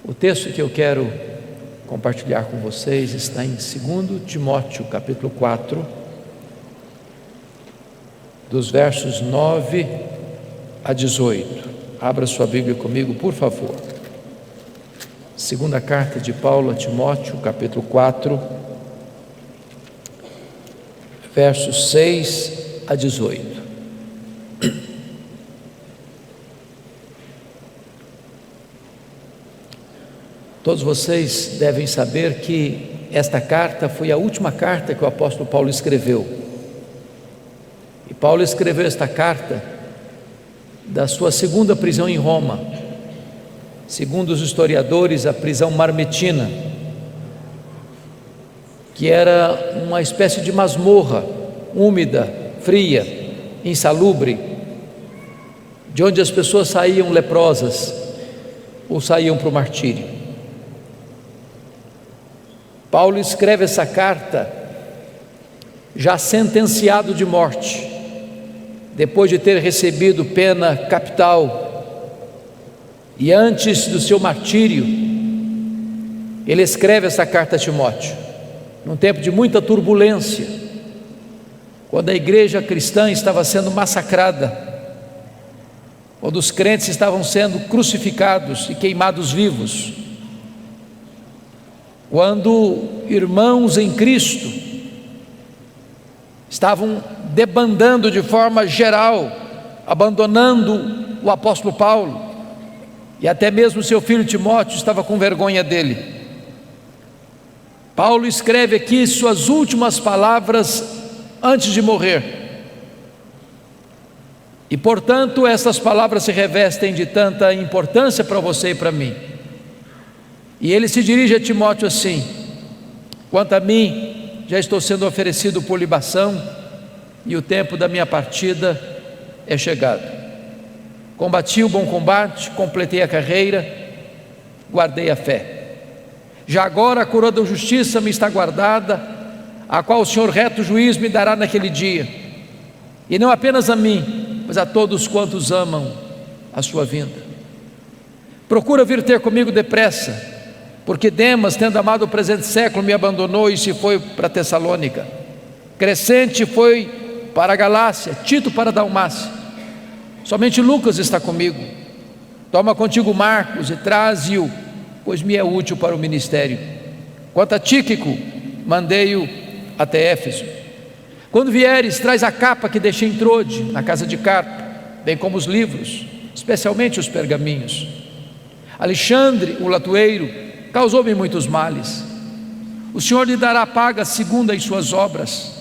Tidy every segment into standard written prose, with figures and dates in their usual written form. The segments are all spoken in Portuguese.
O texto que eu quero compartilhar com vocês está em 2 Timóteo, capítulo 4, dos versos 9 a 18. Abra sua Bíblia comigo, por favor. Segunda carta de Paulo a Timóteo, capítulo 4, versos 6 a 18. Todos vocês devem saber que esta carta foi a última carta que o apóstolo Paulo escreveu. E Paulo escreveu esta carta da sua segunda prisão em Roma. Segundo os historiadores, a prisão Marmetina, que era uma espécie de masmorra, úmida, fria, insalubre, de onde as pessoas saíam leprosas ou saíam para o martírio. Paulo escreve essa carta já sentenciado de morte, depois de ter recebido pena capital, e antes do seu martírio, ele escreve essa carta a Timóteo, num tempo de muita turbulência, quando a igreja cristã estava sendo massacrada, quando os crentes estavam sendo crucificados e queimados vivos, quando irmãos em Cristo estavam debandando de forma geral, abandonando o apóstolo Paulo, e até mesmo seu filho Timóteo estava com vergonha dele. Paulo escreve aqui suas últimas palavras antes de morrer, e portanto essas palavras se revestem de tanta importância para você e para mim. E ele se dirige a Timóteo assim: quanto a mim, já estou sendo oferecido por libação, e o tempo da minha partida é chegado. Combati o bom combate, completei a carreira, guardei a fé. Já agora a coroa da justiça me está guardada, a qual o Senhor reto juiz me dará naquele dia, e não apenas a mim, mas a todos quantos amam a sua vinda. Procura vir ter comigo depressa, porque Demas, tendo amado o presente século, me abandonou e se foi para Tessalônica. Crescente foi para a Galácia, Tito para a Dalmácia. Somente Lucas está comigo. Toma contigo Marcos e traze-o, pois me é útil para o ministério. Quanto a Tíquico, mandei-o até Éfeso. Quando vieres, traz a capa que deixei em Trode, na casa de Carpo, bem como os livros, especialmente os pergaminhos. Alexandre, o latoeiro, causou-me muitos males. O Senhor lhe dará paga segundo as suas obras.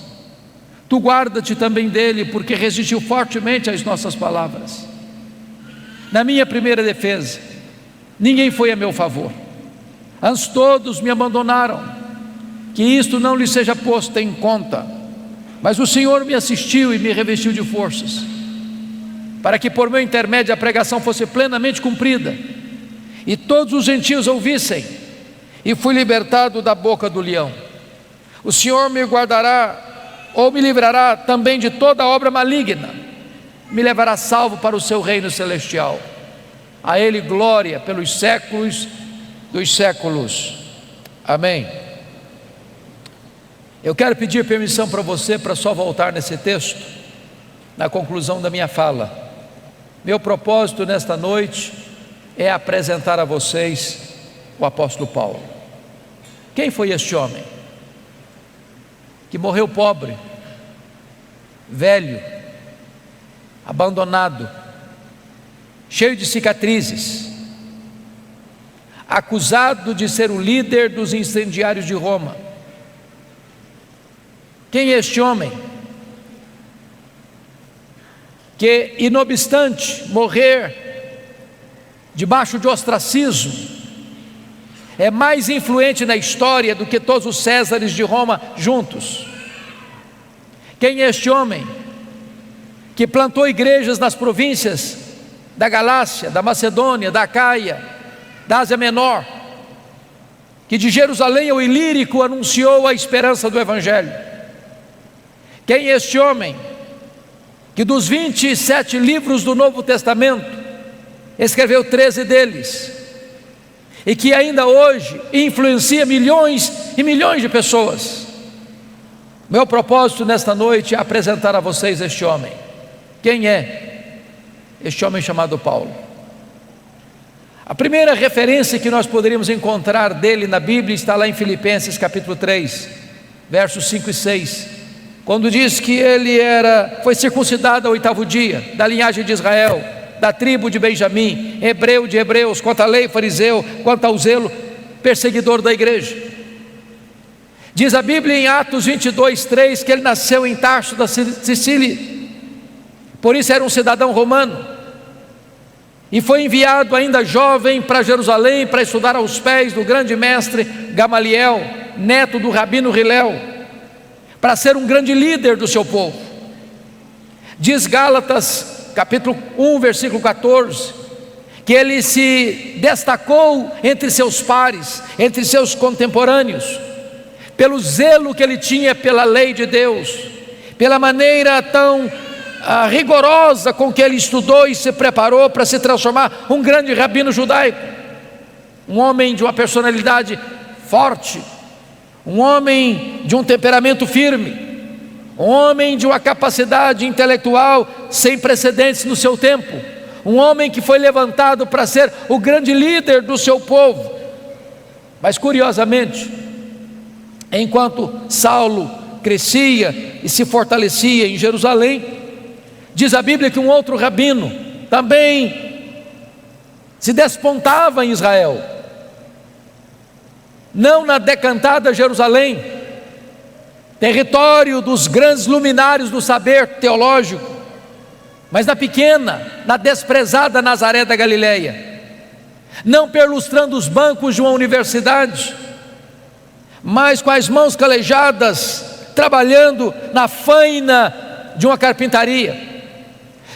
Tu guarda-te também dele, porque resistiu fortemente às nossas palavras. Na minha primeira defesa, ninguém foi a meu favor. Antes todos me abandonaram. Que isto não lhe seja posto em conta. Mas o Senhor me assistiu e me revestiu de forças, para que por meu intermédio a pregação fosse plenamente cumprida, e todos os gentios ouvissem, e fui libertado da boca do leão. O Senhor me guardará, ou me livrará também de toda obra maligna, me levará salvo para o seu reino celestial. A Ele glória pelos séculos dos séculos. Amém. Eu quero pedir permissão para você, para só voltar nesse texto, na conclusão da minha fala. Meu propósito nesta noite é apresentar a vocês o apóstolo Paulo. Quem foi este homem que morreu pobre, velho, abandonado, cheio de cicatrizes, acusado de ser o líder dos incendiários de Roma? Quem é este homem que, inobstante morrer debaixo de ostracismo, é mais influente na história do que todos os Césares de Roma juntos? Quem é este homem que plantou igrejas nas províncias da Galácia, da Macedônia, da Acaia, da Ásia Menor, que de Jerusalém ao Ilírico anunciou a esperança do Evangelho? Quem é este homem que dos 27 livros do Novo Testamento escreveu 13 deles, e que ainda hoje influencia milhões e milhões de pessoas. Meu propósito nesta noite é apresentar a vocês este homem. Quem é este homem chamado Paulo? A primeira referência que nós poderíamos encontrar dele na Bíblia está lá em Filipenses capítulo 3, versos 5 e 6, quando diz que ele foi circuncidado ao 8º dia, da linhagem de Israel, da tribo de Benjamim, hebreu de hebreus, quanto à lei fariseu, quanto ao zelo perseguidor da igreja. Diz a Bíblia em Atos 22, 3, que ele nasceu em Tarso da Sicília, por isso era um cidadão romano, e foi enviado ainda jovem para Jerusalém para estudar aos pés do grande mestre Gamaliel, neto do rabino Hilel, para ser um grande líder do seu povo. Diz Gálatas capítulo 1, versículo 14, que ele se destacou entre seus pares, entre seus contemporâneos, pelo zelo que ele tinha pela lei de Deus, pela maneira tão rigorosa com que ele estudou e se preparou para se transformar um grande rabino judaico, um homem de uma personalidade forte, um homem de um temperamento firme, um homem de uma capacidade intelectual sem precedentes no seu tempo, um homem que foi levantado para ser o grande líder do seu povo. Mas curiosamente, enquanto Saulo crescia e se fortalecia em Jerusalém, diz a Bíblia que um outro rabino também se despontava em Israel, não na decantada Jerusalém, território dos grandes luminários do saber teológico, mas na pequena, na desprezada Nazaré da Galileia, não perlustrando os bancos de uma universidade, mas com as mãos calejadas, trabalhando na faina de uma carpintaria.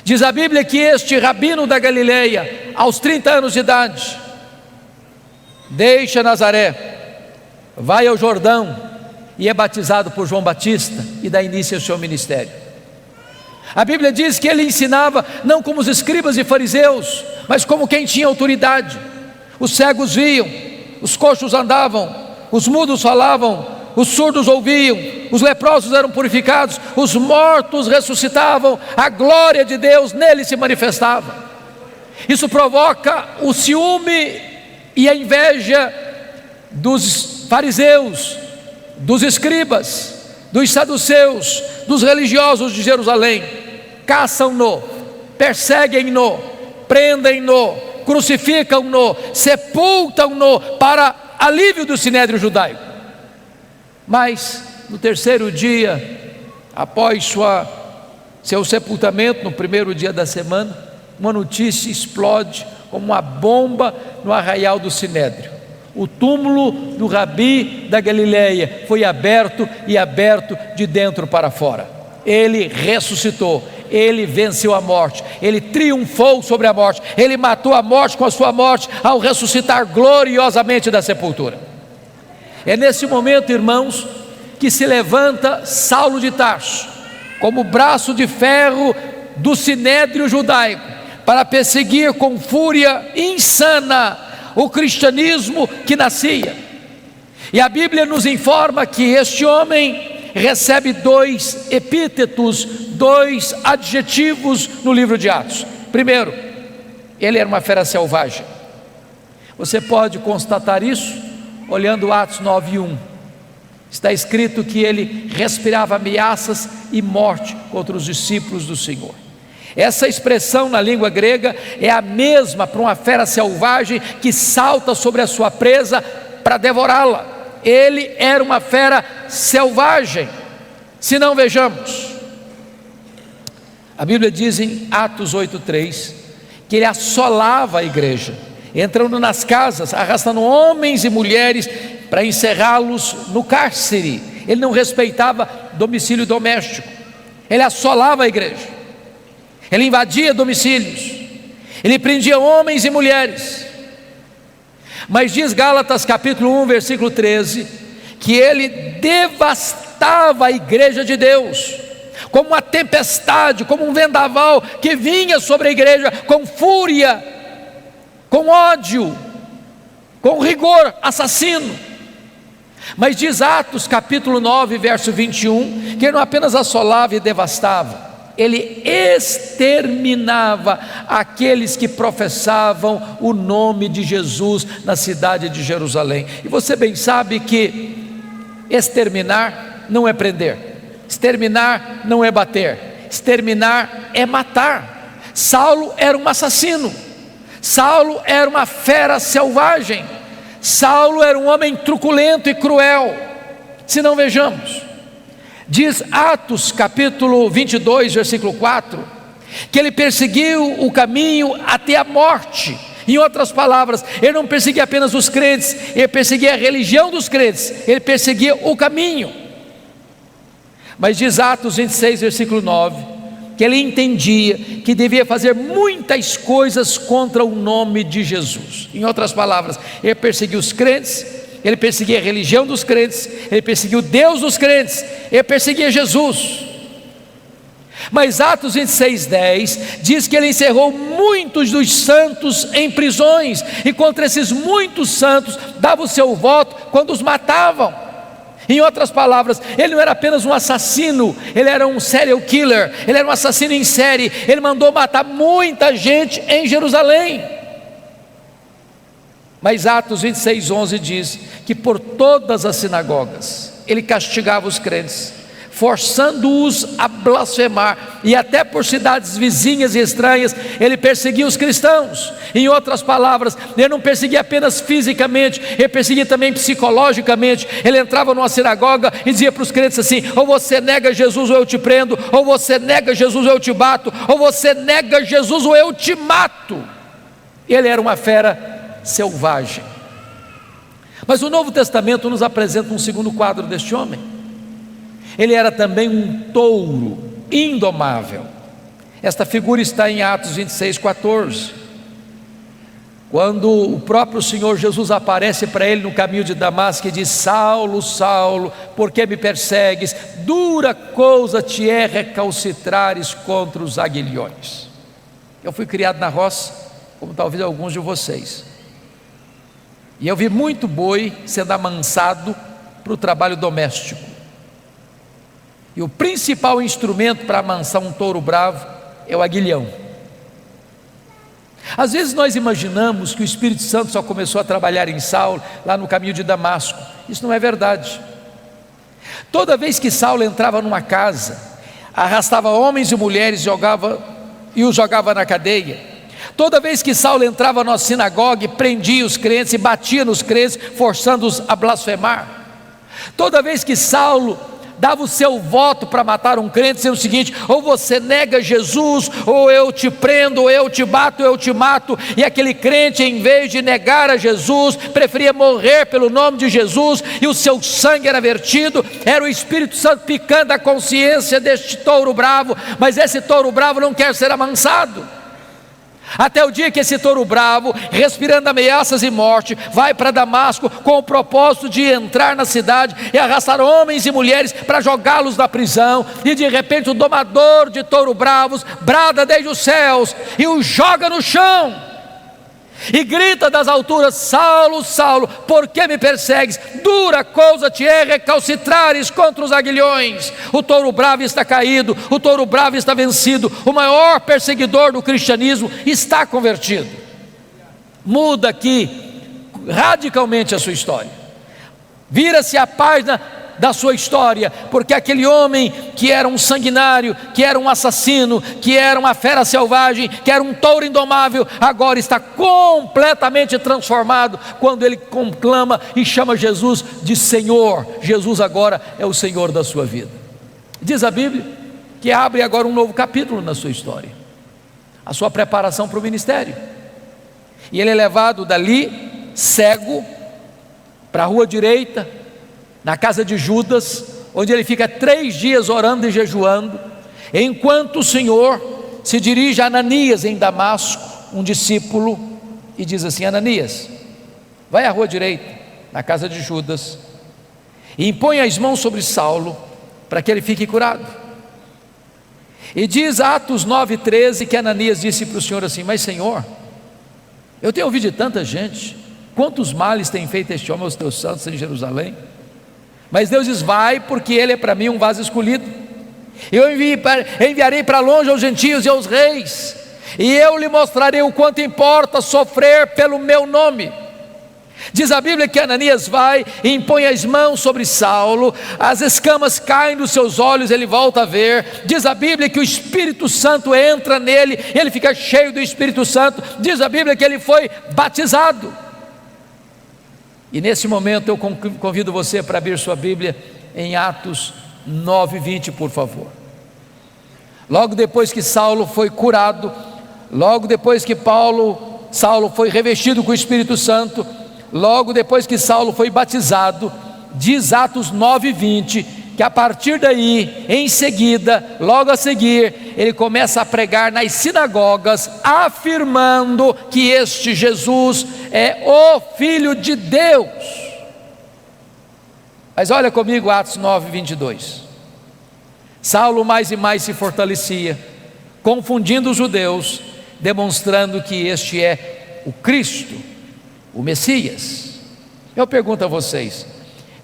Diz a Bíblia que este rabino da Galileia, aos 30 anos de idade, deixa Nazaré, vai ao Jordão e é batizado por João Batista e dá início ao seu ministério. A Bíblia diz que ele ensinava não como os escribas e fariseus, mas como quem tinha autoridade. Os cegos viam, os coxos andavam, os mudos falavam, os surdos ouviam, os leprosos eram purificados, os mortos ressuscitavam, a glória de Deus nele se manifestava. Isso provoca o ciúme e a inveja dos fariseus, dos escribas, dos saduceus, dos religiosos de Jerusalém. Caçam-no, perseguem-no, prendem-no, crucificam-no, sepultam-no para alívio do sinédrio judaico. Mas no terceiro dia, após seu sepultamento, no primeiro dia da semana, uma notícia explode como uma bomba no arraial do sinédrio. O túmulo do Rabi da Galileia foi aberto, e aberto de dentro para fora. Ele ressuscitou, ele venceu a morte, ele triunfou sobre a morte, ele matou a morte com a sua morte ao ressuscitar gloriosamente da sepultura. É nesse momento, irmãos, que se levanta Saulo de Tarso, como braço de ferro do sinédrio judaico, para perseguir com fúria insana o cristianismo que nascia. E a Bíblia nos informa que este homem recebe 2 epítetos, 2 adjetivos no livro de Atos. Primeiro, ele era uma fera selvagem. Você pode constatar isso olhando Atos 9:1. Está escrito que ele respirava ameaças e morte contra os discípulos do Senhor. Essa expressão na língua grega é a mesma para uma fera selvagem que salta sobre a sua presa para devorá-la. Ele era uma fera selvagem. Se não, vejamos, a Bíblia diz em Atos 8:3 que ele assolava a igreja, entrando nas casas, arrastando homens e mulheres para encerrá-los no cárcere. Ele não respeitava domicílio doméstico, ele assolava a igreja, ele invadia domicílios, ele prendia homens e mulheres. Mas diz Gálatas capítulo 1, versículo 13, que ele devastava a igreja de Deus, como uma tempestade, como um vendaval que vinha sobre a igreja com fúria, com ódio, com rigor, assassino. Mas diz Atos capítulo 9, verso 21, que ele não apenas assolava e devastava, ele exterminava aqueles que professavam o nome de Jesus na cidade de Jerusalém. E você bem sabe que exterminar não é prender, exterminar não é bater, exterminar é matar. Saulo era um assassino, Saulo era uma fera selvagem, Saulo era um homem truculento e cruel. Se não, vejamos, diz Atos capítulo 22, versículo 4, que ele perseguiu o caminho até a morte. Em outras palavras, ele não perseguia apenas os crentes, ele perseguia a religião dos crentes, ele perseguia o caminho. Mas diz Atos 26, versículo 9, que ele entendia que devia fazer muitas coisas contra o nome de Jesus. Em outras palavras, ele perseguia os crentes, ele perseguia a religião dos crentes, ele perseguia o Deus dos crentes, ele perseguia Jesus. Mas Atos 26:10 diz que ele encerrou muitos dos santos em prisões, e contra esses muitos santos dava o seu voto quando os matavam. Em outras palavras, ele não era apenas um assassino, ele era um serial killer, ele era um assassino em série, ele mandou matar muita gente em Jerusalém. Mas Atos 26:11 diz que por todas as sinagogas ele castigava os crentes, forçando-os a blasfemar, e até por cidades vizinhas e estranhas ele perseguia os cristãos. Em outras palavras, ele não perseguia apenas fisicamente, ele perseguia também psicologicamente. Ele entrava numa sinagoga e dizia para os crentes assim: ou você nega Jesus ou eu te prendo, ou você nega Jesus ou eu te bato, ou você nega Jesus ou eu te mato. Ele era uma fera selvagem. Mas o Novo Testamento nos apresenta um segundo quadro deste homem. Ele era também um touro indomável. Esta figura está em Atos 26:14, quando o próprio Senhor Jesus aparece para ele no caminho de Damasco e diz: Saulo, Saulo, por que me persegues? Dura coisa te é recalcitrares contra os aguilhões. Eu fui criado na roça, como talvez alguns de vocês, e eu vi muito boi sendo amansado para o trabalho doméstico. E o principal instrumento para amansar um touro bravo é o aguilhão. Às vezes nós imaginamos que o Espírito Santo só começou a trabalhar em Saulo lá no caminho de Damasco. Isso não é verdade. Toda vez que Saulo entrava numa casa, arrastava homens e mulheres e os jogava na cadeia. Toda vez que Saulo entrava na sinagoga, prendia os crentes e batia nos crentes, forçando-os a blasfemar. Toda vez que Saulo dava o seu voto para matar um crente, dizendo o seguinte: ou você nega Jesus, ou eu te prendo, ou eu te bato, ou eu te mato. E aquele crente, em vez de negar a Jesus, preferia morrer pelo nome de Jesus, e o seu sangue era vertido. Era o Espírito Santo picando a consciência deste touro bravo. Mas esse touro bravo não quer ser amansado. Até o dia que esse touro bravo, respirando ameaças e morte, vai para Damasco com o propósito de entrar na cidade e arrastar homens e mulheres para jogá-los na prisão. E de repente o domador de touro bravos brada desde os céus e o joga no chão e grita das alturas: Saulo, Saulo, por que me persegues? Dura coisa te é recalcitrares contra os aguilhões. O touro bravo está caído, o touro bravo está vencido. O maior perseguidor do cristianismo está convertido. Muda aqui radicalmente a sua história, vira-se a página da sua história, porque aquele homem que era um sanguinário, que era um assassino, que era uma fera selvagem, que era um touro indomável, agora está completamente transformado quando ele conclama e chama Jesus de Senhor. Jesus agora é o Senhor da sua vida. Diz a Bíblia que abre agora um novo capítulo na sua história, a sua preparação para o ministério. E ele é levado dali cego para a rua direita, na casa de Judas, onde ele fica 3 dias orando e jejuando, enquanto o Senhor se dirige a Ananias em Damasco, um discípulo, e diz assim: Ananias, vai à rua direita, na casa de Judas, e impõe as mãos sobre Saulo, para que ele fique curado. E diz Atos 9:13 que Ananias disse para o Senhor assim: mas Senhor, eu tenho ouvido de tanta gente quantos males tem feito este homem aos teus santos em Jerusalém? Mas Deus diz: vai, porque ele é para mim um vaso escolhido. Eu enviarei para longe aos gentios e aos reis, e eu lhe mostrarei o quanto importa sofrer pelo meu nome. Diz a Bíblia que Ananias vai e impõe as mãos sobre Saulo, as escamas caem dos seus olhos, ele volta a ver. Diz a Bíblia que o Espírito Santo entra nele, ele fica cheio do Espírito Santo. Diz a Bíblia que ele foi batizado. E nesse momento eu convido você para abrir sua Bíblia em Atos 9:20, por favor. Logo depois que Saulo foi curado, logo depois que Saulo foi revestido com o Espírito Santo, logo depois que Saulo foi batizado, diz Atos 9:20, que a partir daí, em seguida, logo a seguir, ele começa a pregar nas sinagogas, afirmando que este Jesus é o Filho de Deus. Mas olha comigo Atos 9:22. Saulo mais e mais se fortalecia, confundindo os judeus, demonstrando que este é o Cristo, o Messias. Eu pergunto a vocês: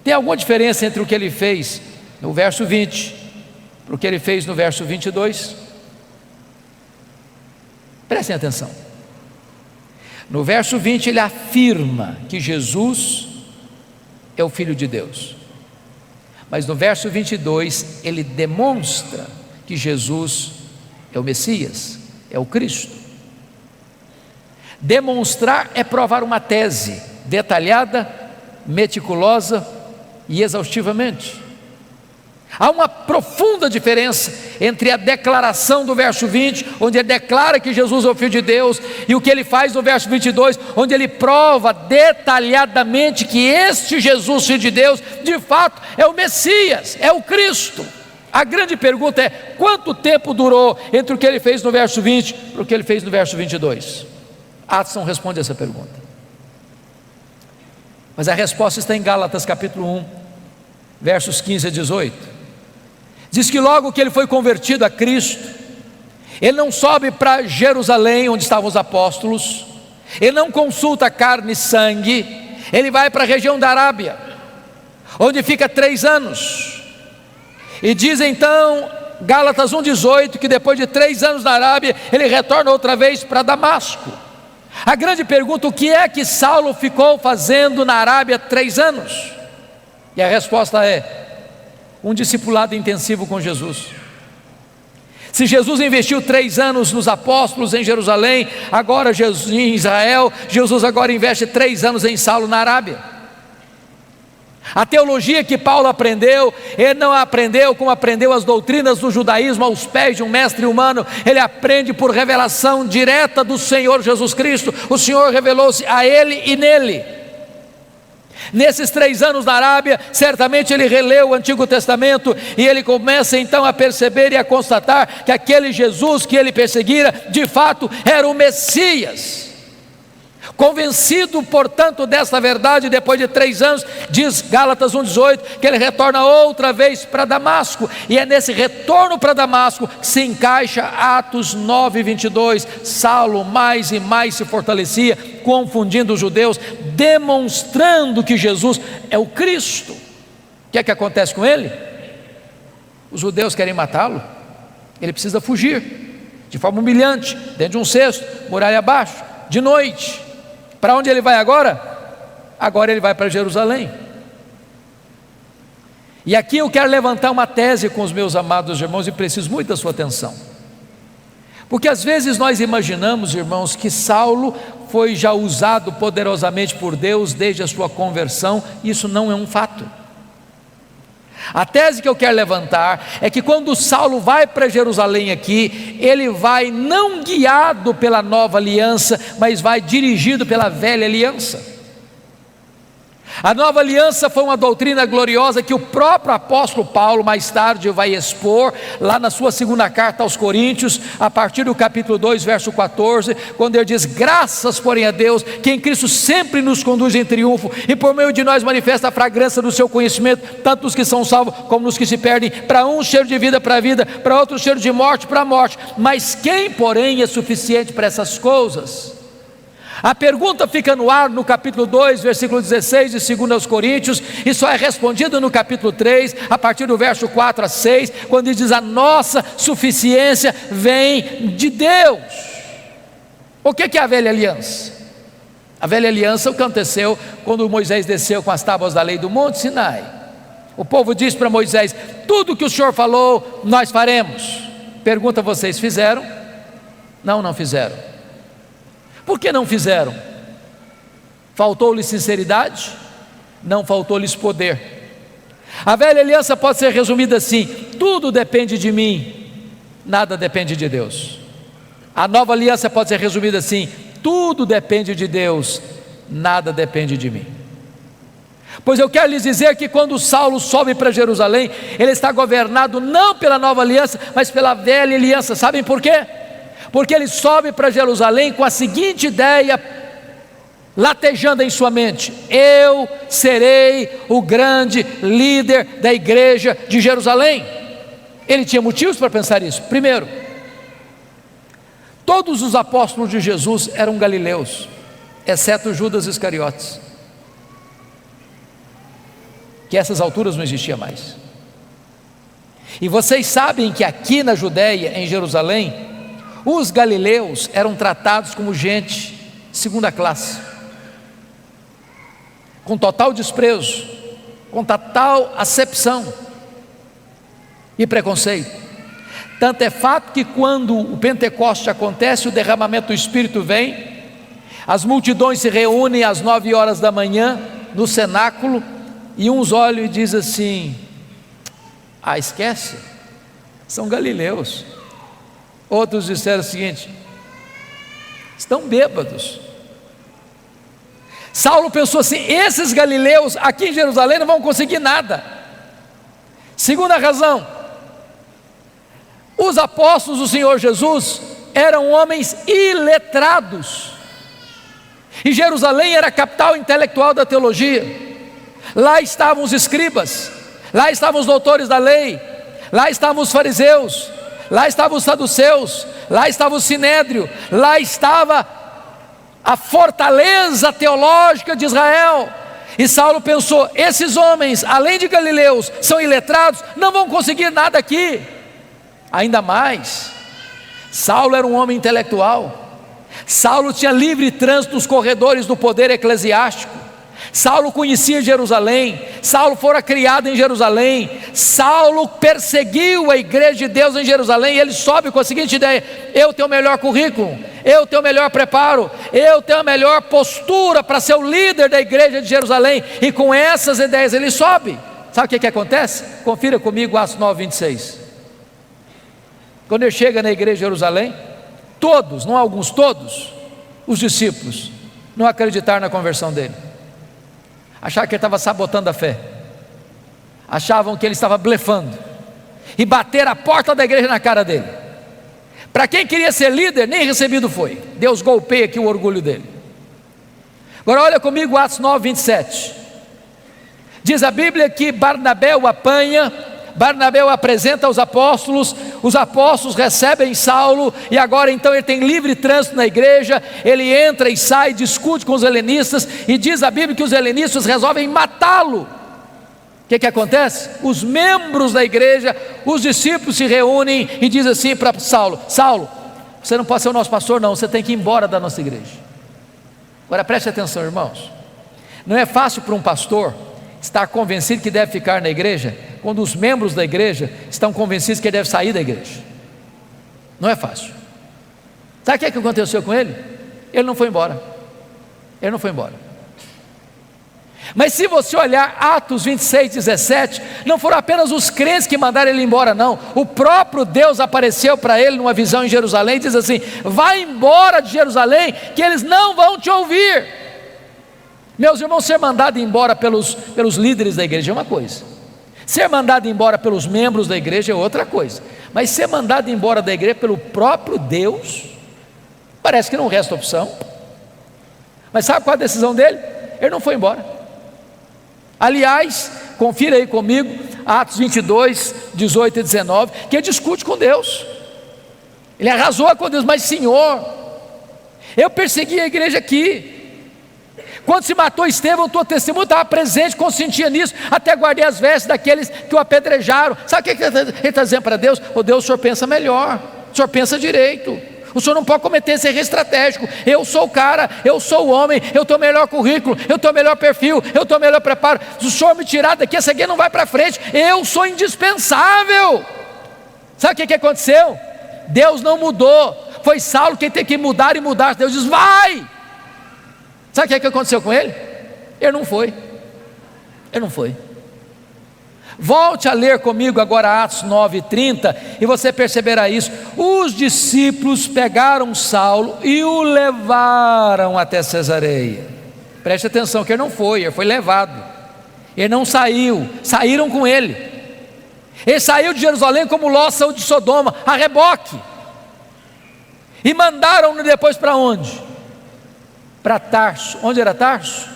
tem alguma diferença entre o que ele fez no verso 20 para o que ele fez no verso 22? Prestem atenção. No verso 20 ele afirma que Jesus é o Filho de Deus, mas no verso 22 ele demonstra que Jesus é o Messias, é o Cristo. Demonstrar é provar uma tese detalhada, meticulosa e exaustivamente. Há uma profunda diferença entre a declaração do verso 20, onde ele declara que Jesus é o Filho de Deus, e o que ele faz no verso 22, onde ele prova detalhadamente que este Jesus, Filho de Deus, de fato é o Messias, é o Cristo. A grande pergunta é: quanto tempo durou entre o que ele fez no verso 20 e o que ele fez no verso 22? Atos não responde essa pergunta, mas a resposta está em Gálatas capítulo 1, versos 15 a 18. Diz que logo que ele foi convertido a Cristo, ele não sobe para Jerusalém, onde estavam os apóstolos, ele não consulta carne e sangue, ele vai para a região da Arábia, onde fica 3 anos, e diz então Gálatas 1,18, que depois de 3 anos na Arábia, ele retorna outra vez para Damasco. A grande pergunta: o que é que Saulo ficou fazendo na Arábia 3 anos? E a resposta é: um discipulado intensivo com Jesus. Se Jesus investiu 3 anos nos apóstolos em Jerusalém, agora em Israel, Jesus agora investe 3 anos em Saulo na Arábia. A teologia que Paulo aprendeu, ele não aprendeu como aprendeu as doutrinas do judaísmo aos pés de um mestre humano, ele aprende por revelação direta do Senhor Jesus Cristo. O Senhor revelou-se a ele e nele. Nesses 3 anos na Arábia, certamente ele releu o Antigo Testamento, e ele começa então a perceber e a constatar que aquele Jesus que ele perseguira, de fato era o Messias. Convencido, portanto, desta verdade, depois de 3 anos, diz Gálatas 1,18, que ele retorna outra vez para Damasco, e é nesse retorno para Damasco que se encaixa Atos 9:22. Saulo mais e mais se fortalecia, confundindo os judeus, demonstrando que Jesus é o Cristo. O que é que acontece com ele? Os judeus querem matá-lo, ele precisa fugir, de forma humilhante, dentro de um cesto, muralha abaixo, de noite. Para onde ele vai agora? Agora ele vai para Jerusalém. E aqui eu quero levantar uma tese com os meus amados irmãos, e preciso muito da sua atenção, porque às vezes nós imaginamos, irmãos, que Saulo foi já usado poderosamente por Deus desde a sua conversão. Isso não é um fato. A tese que eu quero levantar é que quando Saulo vai para Jerusalém aqui, ele vai não guiado pela nova aliança, mas vai dirigido pela velha aliança. A nova aliança foi uma doutrina gloriosa que o próprio apóstolo Paulo mais tarde vai expor lá na sua segunda carta aos Coríntios, a partir do capítulo 2, verso 14, quando ele diz: graças porém a Deus, que em Cristo sempre nos conduz em triunfo, e por meio de nós manifesta a fragrância do seu conhecimento, tanto nos que são salvos como nos que se perdem. Para um cheiro de vida para a vida, para outro cheiro de morte para a morte. Mas quem porém é suficiente para essas coisas? A pergunta fica no ar no capítulo 2, versículo 16 de 2 Coríntios, e só é respondida no capítulo 3, a partir do verso 4 a 6, quando ele diz: a nossa suficiência vem de Deus. O que é a velha aliança? A velha aliança, o que aconteceu quando Moisés desceu com as tábuas da lei do Monte Sinai. O povo disse para Moisés: tudo que o Senhor falou, nós faremos. Pergunta: vocês fizeram? Não, não fizeram. Por que não fizeram? Faltou-lhes sinceridade? Não, faltou-lhes poder. A velha aliança pode ser resumida assim: tudo depende de mim, nada depende de Deus. A nova aliança pode ser resumida assim: tudo depende de Deus, nada depende de mim. Pois eu quero lhes dizer que quando Saulo sobe para Jerusalém, ele está governado não pela nova aliança, mas pela velha aliança. Sabem por quê? Porque ele sobe para Jerusalém com a seguinte ideia latejando em sua mente: eu serei o grande líder da igreja de Jerusalém. Ele tinha motivos para pensar isso. Primeiro, todos os apóstolos de Jesus eram galileus, exceto Judas Iscariotes, que a essas alturas não existia mais. E vocês sabem que aqui na Judéia, em Jerusalém, os galileus eram tratados como gente segunda classe, com total desprezo, com total acepção e preconceito. Tanto é fato que quando o Pentecoste acontece, o derramamento do Espírito vem, as multidões se reúnem às 9 horas da manhã no cenáculo, e uns olham e dizem assim: ah, esquece, são galileus. Outros disseram o seguinte: estão bêbados. Saulo pensou assim: esses galileus aqui em Jerusalém não vão conseguir nada. Segunda razão: os apóstolos do Senhor Jesus eram homens iletrados, e Jerusalém era a capital intelectual da teologia. Lá estavam os escribas, lá estavam os doutores da lei, lá estavam os fariseus, lá estavam os saduceus, lá estava o sinédrio, lá estava a fortaleza teológica de Israel. E Saulo pensou: esses homens, além de galileus, são iletrados, não vão conseguir nada aqui. Ainda mais, Saulo era um homem intelectual. Saulo tinha livre trânsito nos corredores do poder eclesiástico. Saulo conhecia Jerusalém, Saulo fora criado em Jerusalém, Saulo perseguiu a igreja de Deus em Jerusalém, e ele sobe com a seguinte ideia: eu tenho o melhor currículo, eu tenho o melhor preparo, eu tenho a melhor postura para ser o líder da igreja de Jerusalém, e com essas ideias ele sobe. Sabe o que acontece? Confira comigo Atos 9, 26. Quando ele chega na igreja de Jerusalém, todos, não alguns, todos os discípulos não acreditaram na conversão dele. Achavam que ele estava sabotando a fé, achavam que ele estava blefando, e bateram a porta da igreja na cara dele. Para quem queria ser líder, nem recebido foi. Deus golpeia aqui o orgulho dele. Agora olha comigo Atos 9, 27. Diz a Bíblia que Barnabé o apanha, Barnabé o apresenta aos apóstolos, os apóstolos recebem Saulo, e agora então ele tem livre trânsito na igreja, ele entra e sai, discute com os helenistas, e diz a Bíblia que os helenistas resolvem matá-lo. O que acontece? Os membros da igreja, os discípulos se reúnem e dizem assim para Saulo: Saulo, você não pode ser o nosso pastor não, você tem que ir embora da nossa igreja. Agora preste atenção, irmãos, não é fácil para um pastor estar convencido que deve ficar na igreja, quando os membros da igreja estão convencidos que ele deve sair da igreja. Não é fácil. Sabe o que aconteceu com ele? Ele não foi embora. Ele não foi embora. Mas se você olhar Atos 26, 17, não foram apenas os crentes que mandaram ele embora, não. O próprio Deus apareceu para ele numa visão em Jerusalém e diz assim: vai embora de Jerusalém, que eles não vão te ouvir. Meus irmãos, ser mandado embora pelos líderes da igreja é uma coisa, ser mandado embora pelos membros da igreja é outra coisa, mas ser mandado embora da igreja pelo próprio Deus, parece que não resta opção. Mas sabe qual a decisão dele? Ele não foi embora. Aliás, confira aí comigo Atos 22, 18 e 19, que ele discute com Deus. Ele arrasou com Deus: mas Senhor, Eu persegui a igreja aqui. Quando se matou Estevão, tua testemunha estava presente, consentia nisso, até guardei as vestes daqueles que o apedrejaram. Sabe o que ele está dizendo para Deus? Oh Deus, o Senhor pensa melhor, o Senhor pensa direito, o Senhor não pode cometer esse erro estratégico. Eu sou o cara, eu sou o homem, eu tenho o melhor currículo, eu tenho o melhor perfil, eu tenho o melhor preparo. Se o Senhor me tirar daqui, essa aqui não vai para frente, eu sou indispensável. Sabe o que aconteceu? Deus não mudou, foi Saulo quem tem que mudar e mudar. Deus diz, vai. Sabe o que aconteceu com ele? Ele não foi. Volte a ler comigo agora Atos 9:30 e você perceberá isso. Os discípulos pegaram Saulo e o levaram até Cesareia. Preste atenção que ele não foi, ele foi levado. Ele não saiu, saíram com ele. Ele saiu de Jerusalém como Ló saiu de Sodoma, a reboque. E mandaram-no depois para onde? Para Tarso. Onde era Tarso?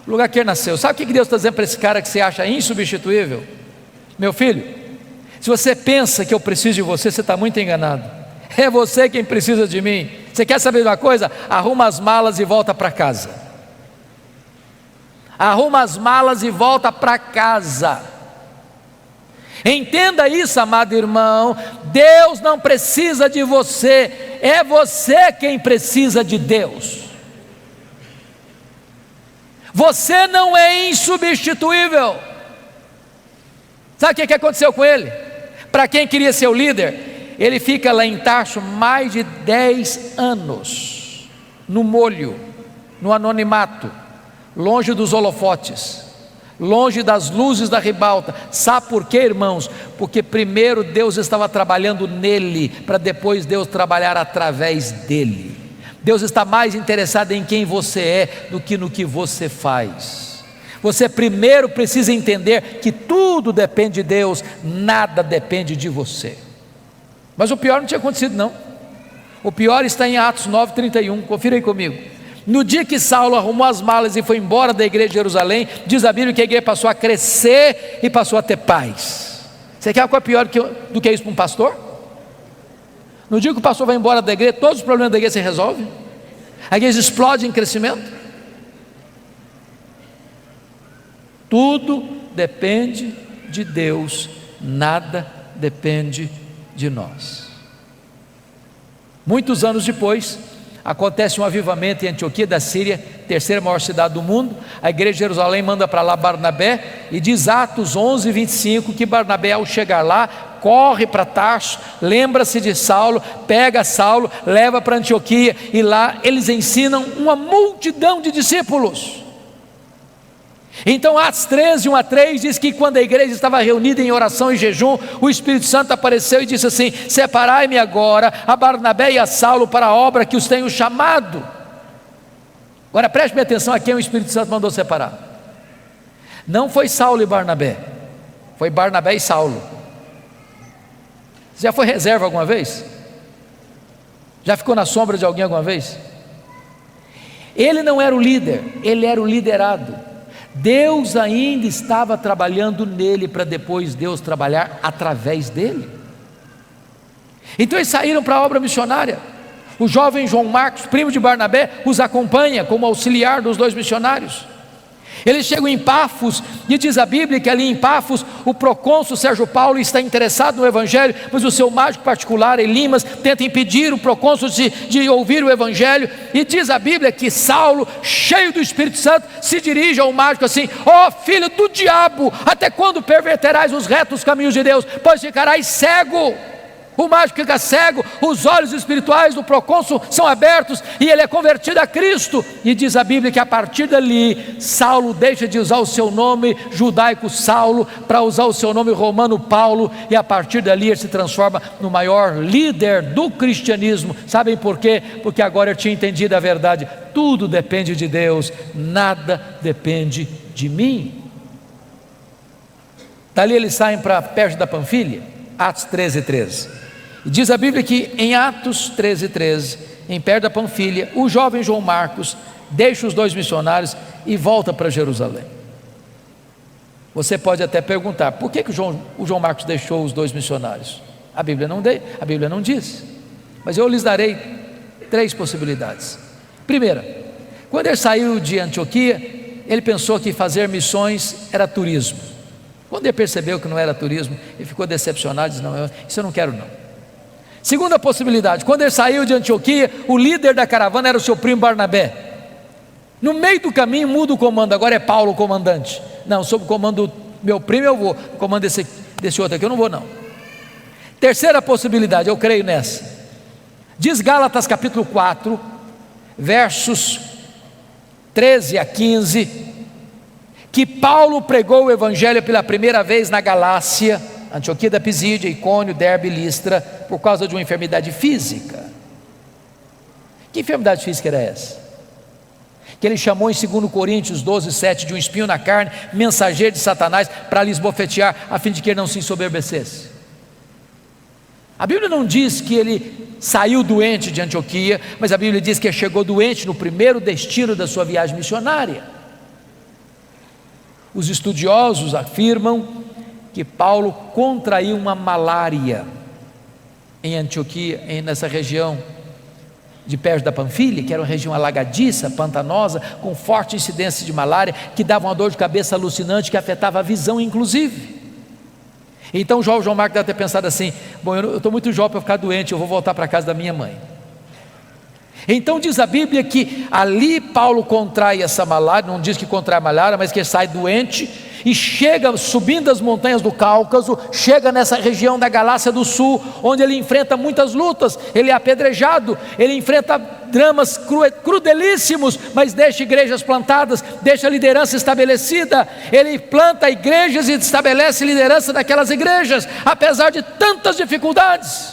O lugar que ele nasceu. Sabe o que Deus está dizendo para esse cara que você acha insubstituível? Meu filho, se você pensa que eu preciso de você, você está muito enganado. É você quem precisa de mim. Você quer saber de uma coisa? Arruma as malas e volta para casa. Arruma as malas e volta para casa. Entenda isso, amado irmão. Deus não precisa de você, é você quem precisa de Deus. Você não é insubstituível. Sabe o que aconteceu com ele? Para quem queria ser o líder, ele fica lá em Tarso mais de 10 anos, no molho, no anonimato, longe dos holofotes, longe das luzes da ribalta. Sabe por quê, irmãos? Porque primeiro Deus estava trabalhando nele, para depois Deus trabalhar através dele. Deus está mais interessado em quem você é do que no que você faz. Você primeiro precisa entender que tudo depende de Deus, nada depende de você. Mas o pior não tinha acontecido não. O pior está em Atos 9:31, confira aí comigo. No dia que Saulo arrumou as malas e foi embora da igreja de Jerusalém, diz a Bíblia que a igreja passou a crescer e passou a ter paz. Você quer algo pior do que isso para um pastor? No dia que o pastor vai embora da igreja, todos os problemas da igreja se resolvem. A igreja explode em crescimento. Tudo depende de Deus, nada depende de nós. Muitos anos depois, acontece um avivamento em Antioquia da Síria, terceira maior cidade do mundo. A igreja de Jerusalém manda para lá Barnabé, e diz Atos 11:25 que Barnabé, ao chegar lá, corre para Tarso, lembra-se de Saulo, pega Saulo, leva para Antioquia, e lá eles ensinam uma multidão de discípulos. Então Atos 13:1-3 diz que quando a igreja estava reunida em oração e jejum, o Espírito Santo apareceu e disse assim: separai-me agora a Barnabé e a Saulo para a obra que os tenho chamado. Agora preste atenção a quem o Espírito Santo mandou separar. Não foi Saulo e Barnabé, foi Barnabé e Saulo. Você já foi reserva alguma vez? Já ficou na sombra de alguém alguma vez? Ele não era o líder, ele era o liderado. Deus ainda estava trabalhando nele, para depois Deus trabalhar através dele. Então eles saíram para a obra missionária. O jovem João Marcos, primo de Barnabé, os acompanha como auxiliar dos dois missionários. Eles chegam em Pafos, e diz a Bíblia que ali em Pafos o procônsul Sérgio Paulo está interessado no Evangelho, mas o seu mágico particular Elimas tenta impedir o procônsul de ouvir o Evangelho. E diz a Bíblia que Saulo, cheio do Espírito Santo, se dirige ao mágico assim: ó filho do diabo, até quando perverterás os retos caminhos de Deus? Pois ficarás cego. O mágico fica cego, os olhos espirituais do procônsul são abertos e ele é convertido a Cristo. E diz a Bíblia que a partir dali Saulo deixa de usar o seu nome judaico Saulo para usar o seu nome romano Paulo, e a partir dali ele se transforma no maior líder do cristianismo. Sabem por quê? Porque agora ele tinha entendido a verdade: tudo depende de Deus, nada depende de mim. Dali eles saem para perto da Panfilha, Atos 13:13. E diz a Bíblia que em Atos 13:13, em perto da Panfilha, o jovem João Marcos deixa os dois missionários e volta para Jerusalém. Você pode até perguntar: por que o João Marcos deixou os dois missionários? A Bíblia não diz, mas eu lhes darei 3 possibilidades. Primeira, quando ele saiu de Antioquia, ele pensou que fazer missões era turismo. Quando ele percebeu que não era turismo, ele ficou decepcionado, disse: não, isso eu não quero não. Segunda possibilidade, quando ele saiu de Antioquia, o líder da caravana era o seu primo Barnabé. No meio do caminho muda o comando, agora é Paulo o comandante. Não, sob o comando do meu primo eu vou, o comando desse outro aqui eu não vou não. Terceira possibilidade, eu creio nessa. Diz Gálatas capítulo 4, versos 13 a 15, que Paulo pregou o evangelho pela primeira vez na Galácia, Antioquia da Pisídia, Icônio, Derbe e Listra, por causa de uma enfermidade física. Que enfermidade física era essa? Que ele chamou em 2 Coríntios 12, 7, de um espinho na carne, mensageiro de Satanás, para lhes bofetear, a fim de que ele não se ensoberbecesse. A Bíblia não diz que ele saiu doente de Antioquia, mas a Bíblia diz que ele chegou doente no primeiro destino da sua viagem missionária. Os estudiosos afirmam que Paulo contraiu uma malária em Antioquia, nessa região de perto da Panfilha, que era uma região alagadiça, pantanosa, com forte incidência de malária, que dava uma dor de cabeça alucinante, que afetava a visão inclusive. Então João Marcos deve ter pensado assim: bom, eu estou muito jovem para ficar doente, eu vou voltar para a casa da minha mãe. Então diz a Bíblia que ali Paulo contrai essa malária, não diz que contrai a malária, mas que ele sai doente, e chega subindo as montanhas do Cáucaso, chega nessa região da Galácia do Sul, onde ele enfrenta muitas lutas, ele é apedrejado, ele enfrenta dramas crudelíssimos, mas deixa igrejas plantadas, deixa liderança estabelecida, ele planta igrejas e estabelece liderança daquelas igrejas, apesar de tantas dificuldades.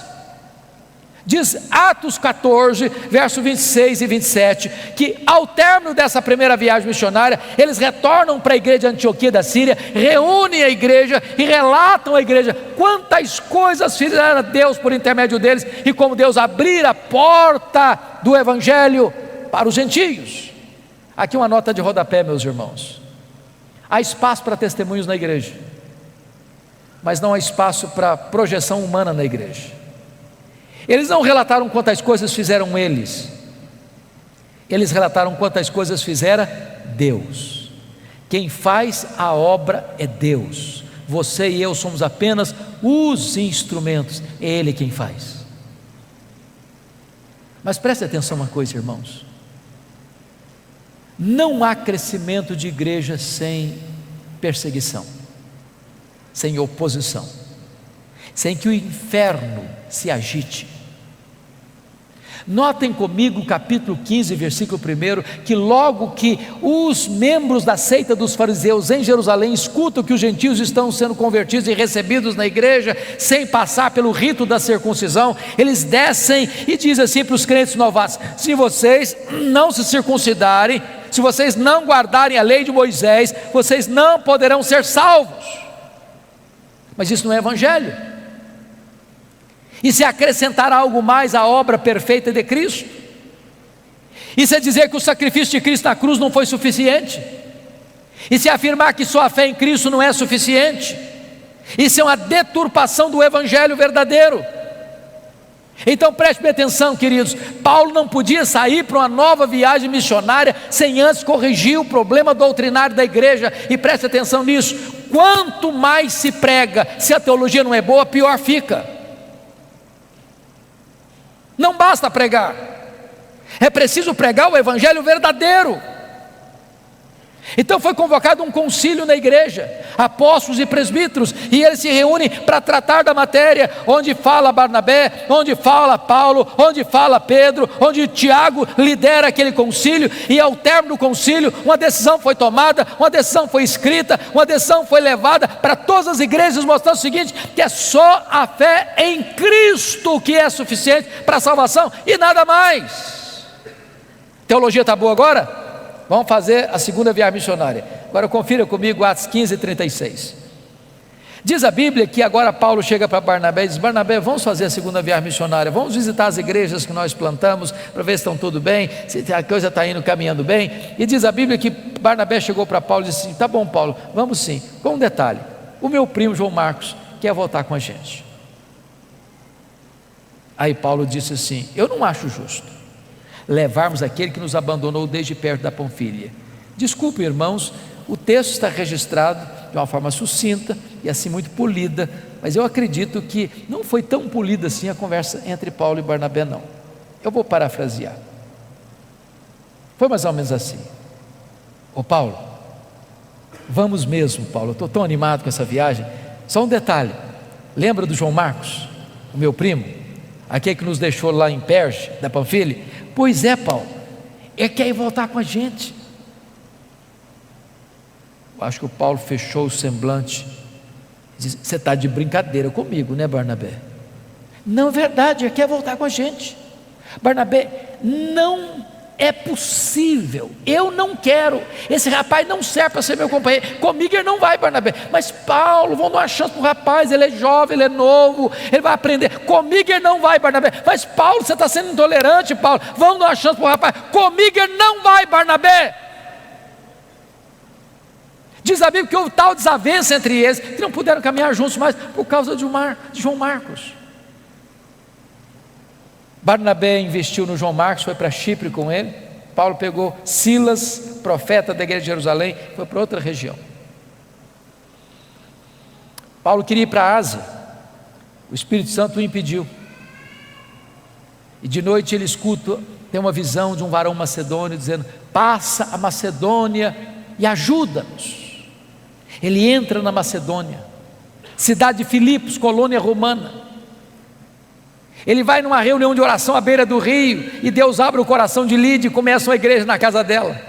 Diz Atos 14, verso 26 e 27, que ao término dessa primeira viagem missionária, eles retornam para a igreja de Antioquia da Síria, reúnem a igreja e relatam à igreja quantas coisas fizeram Deus por intermédio deles, e como Deus abrir a porta do evangelho para os gentios. Aqui uma nota de rodapé, meus irmãos: há espaço para testemunhos na igreja, mas não há espaço para projeção humana na igreja. Eles não relataram quantas coisas fizeram eles relataram quantas coisas fizera Deus. Quem faz a obra é Deus, você e eu somos apenas os instrumentos, é Ele quem faz. Mas preste atenção uma coisa, irmãos: não há crescimento de igreja sem perseguição, sem oposição, sem que o inferno se agite. Notem comigo o capítulo 15, versículo 1, que logo que os membros da seita dos fariseus em Jerusalém escutam que os gentios estão sendo convertidos e recebidos na igreja, sem passar pelo rito da circuncisão, eles descem e dizem assim para os crentes novatos: se vocês não se circuncidarem, se vocês não guardarem a lei de Moisés, vocês não poderão ser salvos. Mas isso não é evangelho. E se acrescentar algo mais à obra perfeita de Cristo? E se dizer que o sacrifício de Cristo na cruz não foi suficiente? E se afirmar que só a fé em Cristo não é suficiente? Isso é uma deturpação do evangelho verdadeiro. Então preste bem atenção, queridos: Paulo não podia sair para uma nova viagem missionária sem antes corrigir o problema doutrinário da igreja. E preste atenção nisso: quanto mais se prega, se a teologia não é boa, pior fica. Não basta pregar, é preciso pregar o evangelho verdadeiro. Então foi convocado um concílio na igreja, apóstolos e presbíteros, e eles se reúnem para tratar da matéria, onde fala Barnabé, onde fala Paulo, onde fala Pedro, onde Tiago lidera aquele concílio. E ao término do concílio, uma decisão foi tomada, uma decisão foi escrita, uma decisão foi levada para todas as igrejas, mostrando o seguinte: que é só a fé em Cristo que é suficiente para a salvação e nada mais. Teologia está boa agora? Vamos fazer a segunda viagem missionária. Agora confira comigo Atos 15, 36. Diz a Bíblia que agora Paulo chega para Barnabé e diz: Barnabé, vamos fazer a segunda viagem missionária, vamos visitar as igrejas que nós plantamos, para ver se estão tudo bem, se a coisa está indo, caminhando bem. E diz a Bíblia que Barnabé chegou para Paulo e disse assim: tá bom, Paulo, vamos sim, com um detalhe: o meu primo João Marcos quer voltar com a gente. Aí Paulo disse assim: eu não acho justo levarmos aquele que nos abandonou desde perto da Panfilha. Desculpe, irmãos, o texto está registrado de uma forma sucinta e assim muito polida, mas eu acredito que não foi tão polida assim a conversa entre Paulo e Barnabé, não. Eu vou parafrasear. Foi mais ou menos assim: ô Paulo, vamos mesmo, Paulo, eu estou tão animado com essa viagem. Só um detalhe, lembra do João Marcos, o meu primo, aquele que nos deixou lá em Perge, da Panfilha? Pois é, Paulo, ele quer ir voltar com a gente. Eu acho que o Paulo fechou o semblante e disse: você está de brincadeira comigo, né, Barnabé? Não é verdade, ele quer voltar com a gente. Barnabé, não é possível, eu não quero, esse rapaz não serve para ser meu companheiro, comigo ele não vai, Barnabé. Mas Paulo, vamos dar uma chance para o rapaz, ele é jovem, ele é novo, ele vai aprender. Comigo ele não vai, Barnabé. Mas Paulo, você está sendo intolerante, Paulo, vamos dar uma chance para o rapaz. Comigo ele não vai, Barnabé. Diz a Bíblia que houve tal desavença entre eles, que não puderam caminhar juntos mais, por causa de João Marcos. Barnabé investiu no João Marcos, foi para Chipre com ele. Paulo pegou Silas, profeta da igreja de Jerusalém, foi para outra região. Paulo queria ir para a Ásia, o Espírito Santo o impediu. E de noite ele escuta, tem uma visão de um varão macedônio dizendo: passa a Macedônia e ajuda-nos. Ele entra na Macedônia, cidade de Filipos, colônia romana. Ele vai numa reunião de oração à beira do rio, e Deus abre o coração de Lídia e começa uma igreja na casa dela.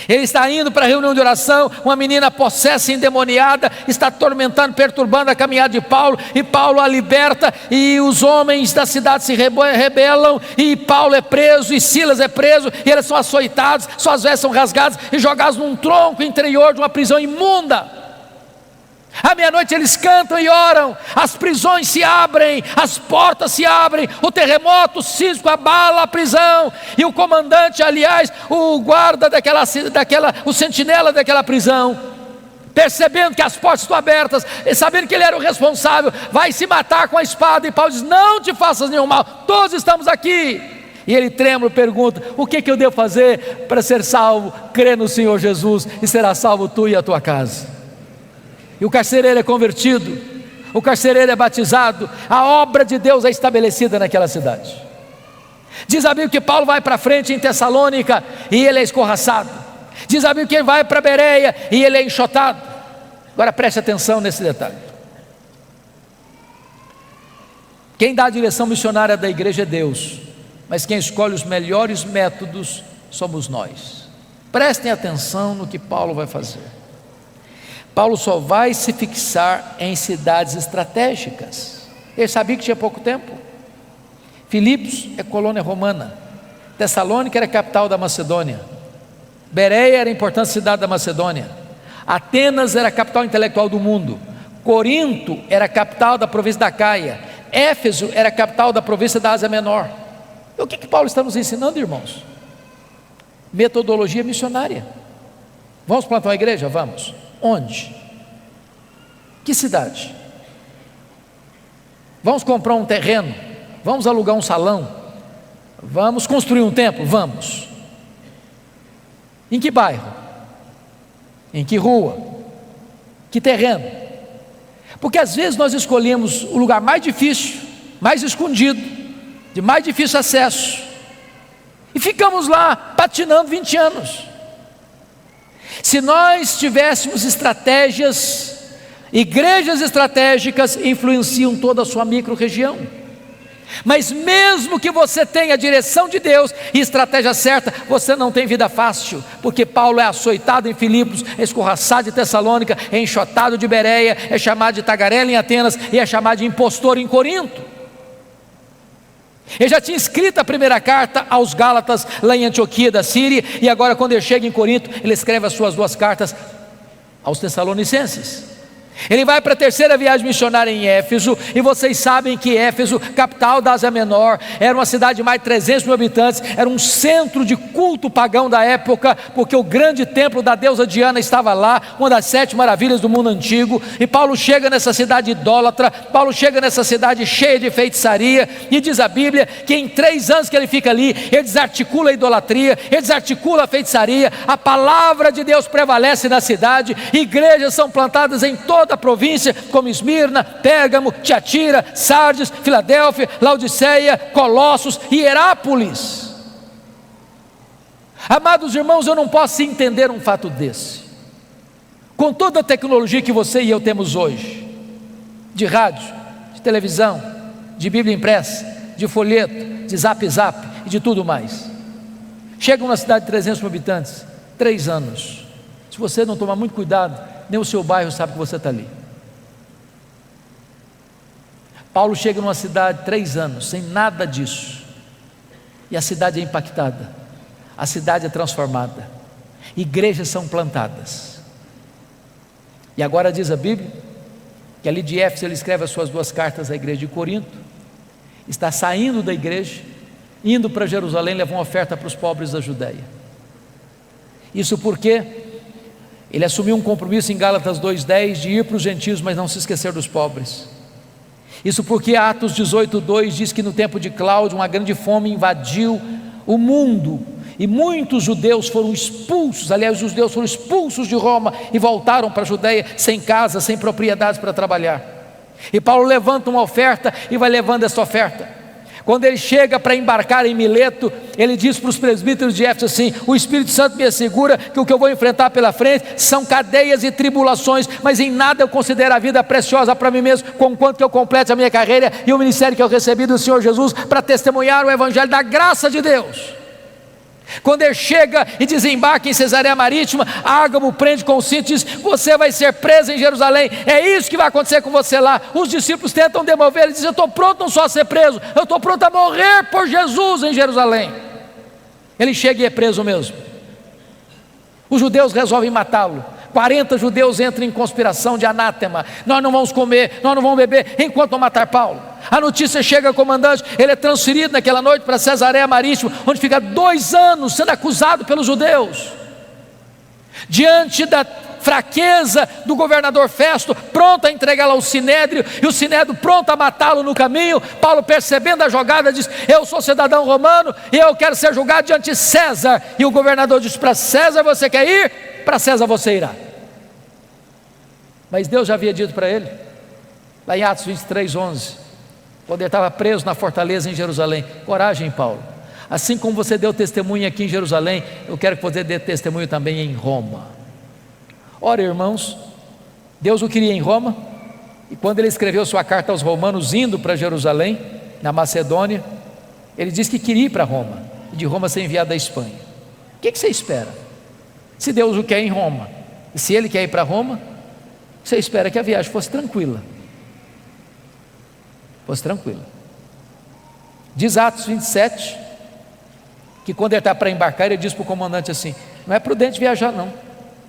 Ele está indo para a reunião de oração, uma menina possessa, endemoniada, está atormentando, perturbando a caminhada de Paulo, e Paulo a liberta, e os homens da cidade se rebelam, e Paulo é preso, e Silas é preso, e eles são açoitados, suas vestes são rasgadas, e jogados num tronco interior de uma prisão imunda. À meia-noite eles cantam e oram, as prisões se abrem, as portas se abrem, o terremoto sísmico abala a prisão, e o comandante, aliás, o guarda o sentinela daquela prisão, percebendo que as portas estão abertas, e sabendo que ele era o responsável, vai se matar com a espada, e Paulo diz: não te faças nenhum mal, todos estamos aqui. E ele trêmulo pergunta: o que eu devo fazer para ser salvo? Crê no Senhor Jesus e será salvo tu e a tua casa. E o carcereiro é convertido, o carcereiro é batizado, a obra de Deus é estabelecida naquela cidade. Diz a Bíblia que Paulo vai para frente em Tessalônica e ele é escorraçado. Diz a Bíblia que ele vai para Bereia e ele é enxotado. Agora preste atenção nesse detalhe. Quem dá a direção missionária da igreja é Deus, mas quem escolhe os melhores métodos somos nós. Prestem atenção no que Paulo vai fazer. Paulo só vai se fixar em cidades estratégicas. Ele sabia que tinha pouco tempo. Filipos é colônia romana, Tessalônica era a capital da Macedônia, Bereia era a importante cidade da Macedônia, Atenas era a capital intelectual do mundo, Corinto era a capital da província da Caia, Éfeso era a capital da província da Ásia Menor. E o que Paulo está nos ensinando, irmãos? Metodologia missionária. Vamos plantar uma igreja? Vamos. Onde? Que cidade? Vamos comprar um terreno? Vamos alugar um salão? Vamos construir um templo? Vamos. Em que bairro? Em que rua? Que terreno? Porque às vezes nós escolhemos o lugar mais difícil, mais escondido, de mais difícil acesso, e ficamos lá patinando 20 anos. Se nós tivéssemos estratégias, igrejas estratégicas influenciam toda a sua micro-região. Mas mesmo que você tenha a direção de Deus e estratégia certa, você não tem vida fácil, porque Paulo é açoitado em Filipos, é escorraçado de Tessalônica, é enxotado de Bereia, é chamado de tagarela em Atenas e é chamado de impostor em Corinto. Ele já tinha escrito a primeira carta aos Gálatas lá em Antioquia da Síria, e agora quando ele chega em Corinto, ele escreve as suas duas cartas aos Tessalonicenses. Ele vai para a terceira viagem missionária em Éfeso, e vocês sabem que Éfeso, capital da Ásia Menor, era uma cidade de mais de 300 mil habitantes, era um centro de culto pagão da época, porque o grande templo da deusa Diana estava lá, uma das 7 maravilhas do mundo antigo. E Paulo chega nessa cidade idólatra, Paulo chega nessa cidade cheia de feitiçaria, e diz a Bíblia que em 3 anos que ele fica ali, ele desarticula a idolatria, ele desarticula a feitiçaria, a palavra de Deus prevalece na cidade, igrejas são plantadas em toda a província, como Esmirna, Pérgamo, Tiatira, Sardes, Filadélfia, Laodiceia, Colossos e Herápolis. Amados irmãos, eu não posso entender um fato desse, com toda a tecnologia que você e eu temos hoje, de rádio, de televisão, de Bíblia impressa, de folheto, de zap e de tudo mais. Chega uma cidade de 300 mil habitantes, 3 anos, se você não tomar muito cuidado, nem o seu bairro sabe que você está ali. Paulo chega numa cidade 3 anos, sem nada disso, e a cidade é impactada, a cidade é transformada, igrejas são plantadas. E agora diz a Bíblia que ali de Éfeso ele escreve as suas 2 cartas à igreja de Corinto, está saindo da igreja, indo para Jerusalém, leva uma oferta para os pobres da Judeia. Isso porque ele assumiu um compromisso em Gálatas 2:10 de ir para os gentios, mas não se esquecer dos pobres. Isso porque Atos 18:2 diz que no tempo de Cláudio uma grande fome invadiu o mundo, e muitos judeus foram expulsos, aliás os judeus foram expulsos de Roma e voltaram para a Judeia sem casa, sem propriedades para trabalhar. E Paulo levanta uma oferta e vai levando essa oferta. Quando ele chega para embarcar em Mileto, ele diz para os presbíteros de Éfeso assim: o Espírito Santo me assegura que o que eu vou enfrentar pela frente são cadeias e tribulações, mas em nada eu considero a vida preciosa para mim mesmo, conquanto que eu complete a minha carreira e o ministério que eu recebi do Senhor Jesus, para testemunhar o evangelho da graça de Deus. Quando ele chega e desembarca em Cesareia Marítima, Ágabo prende com o cinto e diz: você vai ser preso em Jerusalém, é isso que vai acontecer com você lá. Os discípulos tentam demover, ele diz: eu estou pronto não só a ser preso, eu estou pronto a morrer por Jesus em Jerusalém. Ele chega e é preso mesmo. Os judeus resolvem matá-lo. 40 judeus entram em conspiração de anátema: nós não vamos comer, nós não vamos beber enquanto não matar Paulo. A notícia chega ao comandante, ele é transferido naquela noite para Cesareia Marítima, onde fica 2 anos sendo acusado pelos judeus. Diante da fraqueza do governador Festo, pronto a entregá-lo ao Sinédrio, e o Sinédrio pronto a matá-lo no caminho, Paulo, percebendo a jogada, diz: eu sou cidadão romano e eu quero ser julgado diante de César. E o governador diz: para César você quer ir? Para César você irá. Mas Deus já havia dito para ele, lá em Atos 23:11, quando ele estava preso na fortaleza em Jerusalém: coragem, Paulo, assim como você deu testemunho aqui em Jerusalém, eu quero que você dê testemunho também em Roma. Ora, irmãos, Deus o queria em Roma, e quando ele escreveu sua carta aos romanos, indo para Jerusalém, na Macedônia, ele disse que queria ir para Roma, e de Roma ser enviado à Espanha. O que você espera? Se Deus o quer em Roma, e se ele quer ir para Roma, você espera que a viagem fosse tranquila. Diz Atos 27, que quando ele está para embarcar, ele diz para o comandante assim: não é prudente viajar não,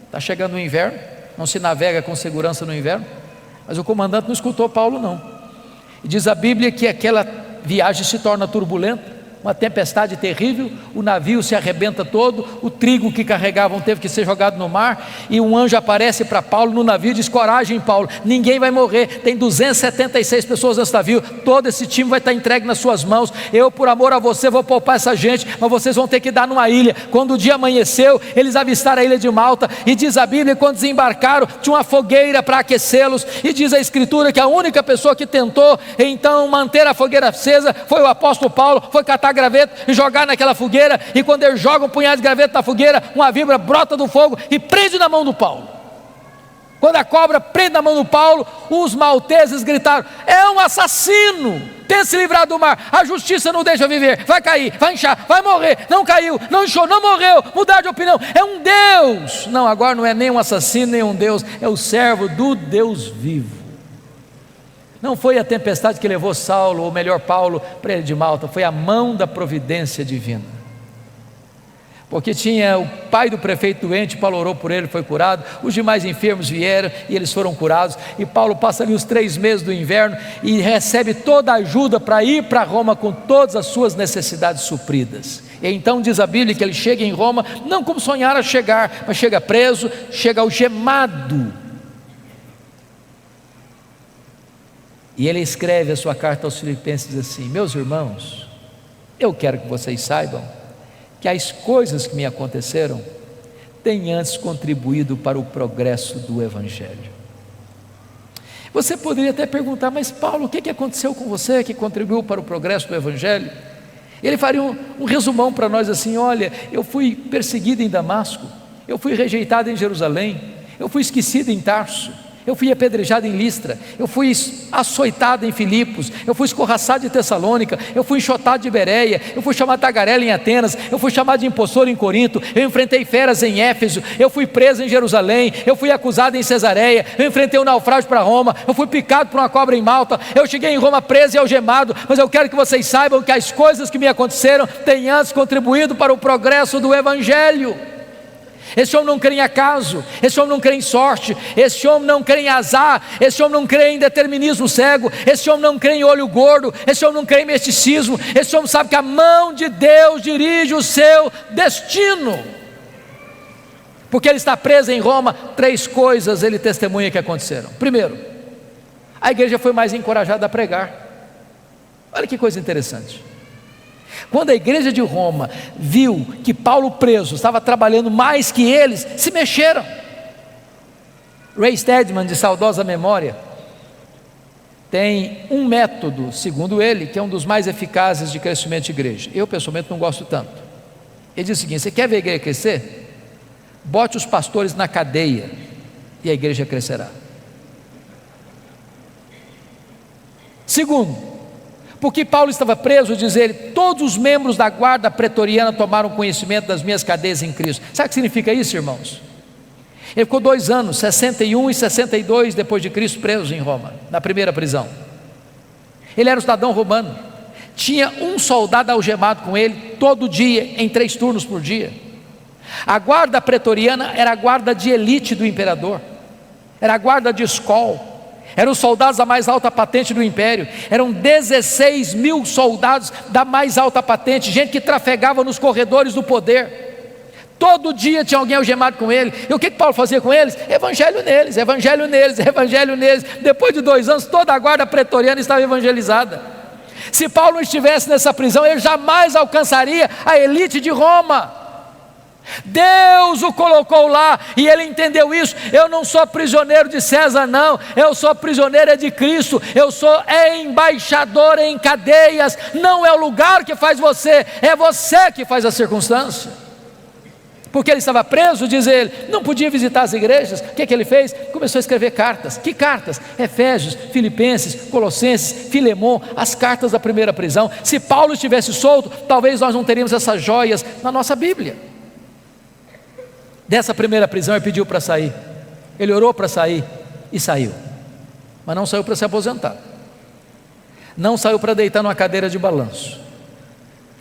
está chegando o inverno, não se navega com segurança no inverno. Mas o comandante não escutou Paulo não, e diz a Bíblia que aquela viagem se torna turbulenta, uma tempestade terrível, o navio se arrebenta todo, o trigo que carregavam teve que ser jogado no mar, e um anjo aparece para Paulo no navio e diz: coragem, Paulo, ninguém vai morrer, tem 276 pessoas nesse navio, todo esse time vai estar entregue nas suas mãos, eu por amor a você vou poupar essa gente, mas vocês vão ter que dar numa ilha. Quando o dia amanheceu, eles avistaram a ilha de Malta, e diz a Bíblia, quando desembarcaram, tinha uma fogueira para aquecê-los, e diz a Escritura que a única pessoa que tentou então manter a fogueira acesa foi o apóstolo Paulo. Foi catar graveto e jogar naquela fogueira, e quando ele joga um punhado de graveto na fogueira, uma víbora brota do fogo e prende na mão do Paulo. Quando a cobra prende na mão do Paulo, os malteses gritaram: é um assassino, tenta se livrar do mar, a justiça não deixa viver, vai cair, vai inchar, vai morrer. Não caiu, não inchou, não morreu, mudar de opinião, é um Deus. Não, agora não é nem um assassino, nem um Deus, é o servo do Deus vivo. Não foi a tempestade que levou Saulo, ou melhor Paulo, para ele de Malta, foi a mão da providência divina. porque tinha o pai do prefeito doente. Paulo orou por ele, foi curado. Os demais enfermos vieram e eles foram curados. E Paulo passa ali os 3 meses do inverno e recebe toda a ajuda para ir para Roma com todas as suas necessidades supridas. E então diz a Bíblia que ele chega em Roma, não como sonhara chegar, mas chega preso, chega algemado. E ele escreve a sua carta aos Filipenses assim: meus irmãos, eu quero que vocês saibam que as coisas que me aconteceram têm antes contribuído para o progresso do Evangelho. Você poderia até perguntar: mas Paulo, o que aconteceu com você que contribuiu para o progresso do Evangelho? Ele faria um resumão para nós assim: olha, eu fui perseguido em Damasco, eu fui rejeitado em Jerusalém, eu fui esquecido em Tarso, eu fui apedrejado em Listra, eu fui açoitado em Filipos, eu fui escorraçado em Tessalônica, eu fui enxotado de Bereia, eu fui chamado de tagarela em Atenas, eu fui chamado de impostor em Corinto, eu enfrentei feras em Éfeso, eu fui preso em Jerusalém, eu fui acusado em Cesareia, eu enfrentei um naufrágio para Roma, eu fui picado por uma cobra em Malta, eu cheguei em Roma preso e algemado. Mas eu quero que vocês saibam que as coisas que me aconteceram têm antes contribuído para o progresso do Evangelho. Esse homem não crê em acaso, esse homem não crê em sorte, esse homem não crê em azar, esse homem não crê em determinismo cego, esse homem não crê em olho gordo, esse homem não crê em misticismo, esse homem sabe que a mão de Deus dirige o seu destino. Porque ele está preso em Roma, 3 coisas ele testemunha que aconteceram. Primeiro, a igreja foi mais encorajada a pregar. Olha que coisa interessante. Quando a igreja de Roma viu que Paulo preso estava trabalhando mais que eles, se mexeram. Ray Stedman, de saudosa memória, tem um método, segundo ele, que é um dos mais eficazes de crescimento de igreja. Eu pessoalmente não gosto tanto. Ele diz o seguinte: você quer ver a igreja crescer? Bote os pastores na cadeia e a igreja crescerá. Segundo, porque Paulo estava preso, diz ele, todos os membros da guarda pretoriana tomaram conhecimento das minhas cadeias em Cristo. Sabe o que significa isso, irmãos? Ele ficou 2 anos, 61 e 62 depois de Cristo, preso em Roma, na primeira prisão. Ele era um cidadão romano, tinha um soldado algemado com ele todo dia, em 3 turnos por dia. A guarda pretoriana era a guarda de elite do imperador, era a guarda de escol, eram os soldados da mais alta patente do império, eram 16 mil soldados da mais alta patente, gente que trafegava nos corredores do poder. Todo dia tinha alguém algemado com ele. E o que Paulo fazia com eles? Evangelho neles, evangelho neles, evangelho neles. Depois de 2 anos, toda a guarda pretoriana estava evangelizada. Se Paulo não estivesse nessa prisão, ele jamais alcançaria a elite de Roma. Deus o colocou lá e ele entendeu isso. Eu não sou prisioneiro de César, não, eu sou prisioneiro de Cristo, eu sou embaixador em cadeias. Não é o lugar que faz você, é você que faz a circunstância. Porque ele estava preso, diz ele, não podia visitar as igrejas. O que ele fez? Começou a escrever cartas. Que cartas? Efésios, Filipenses, Colossenses, Filemon, as cartas da primeira prisão. Se Paulo estivesse solto, talvez nós não teríamos essas joias na nossa Bíblia. Dessa primeira prisão ele pediu para sair, ele orou para sair e saiu, mas não saiu para se aposentar, não saiu para deitar numa cadeira de balanço,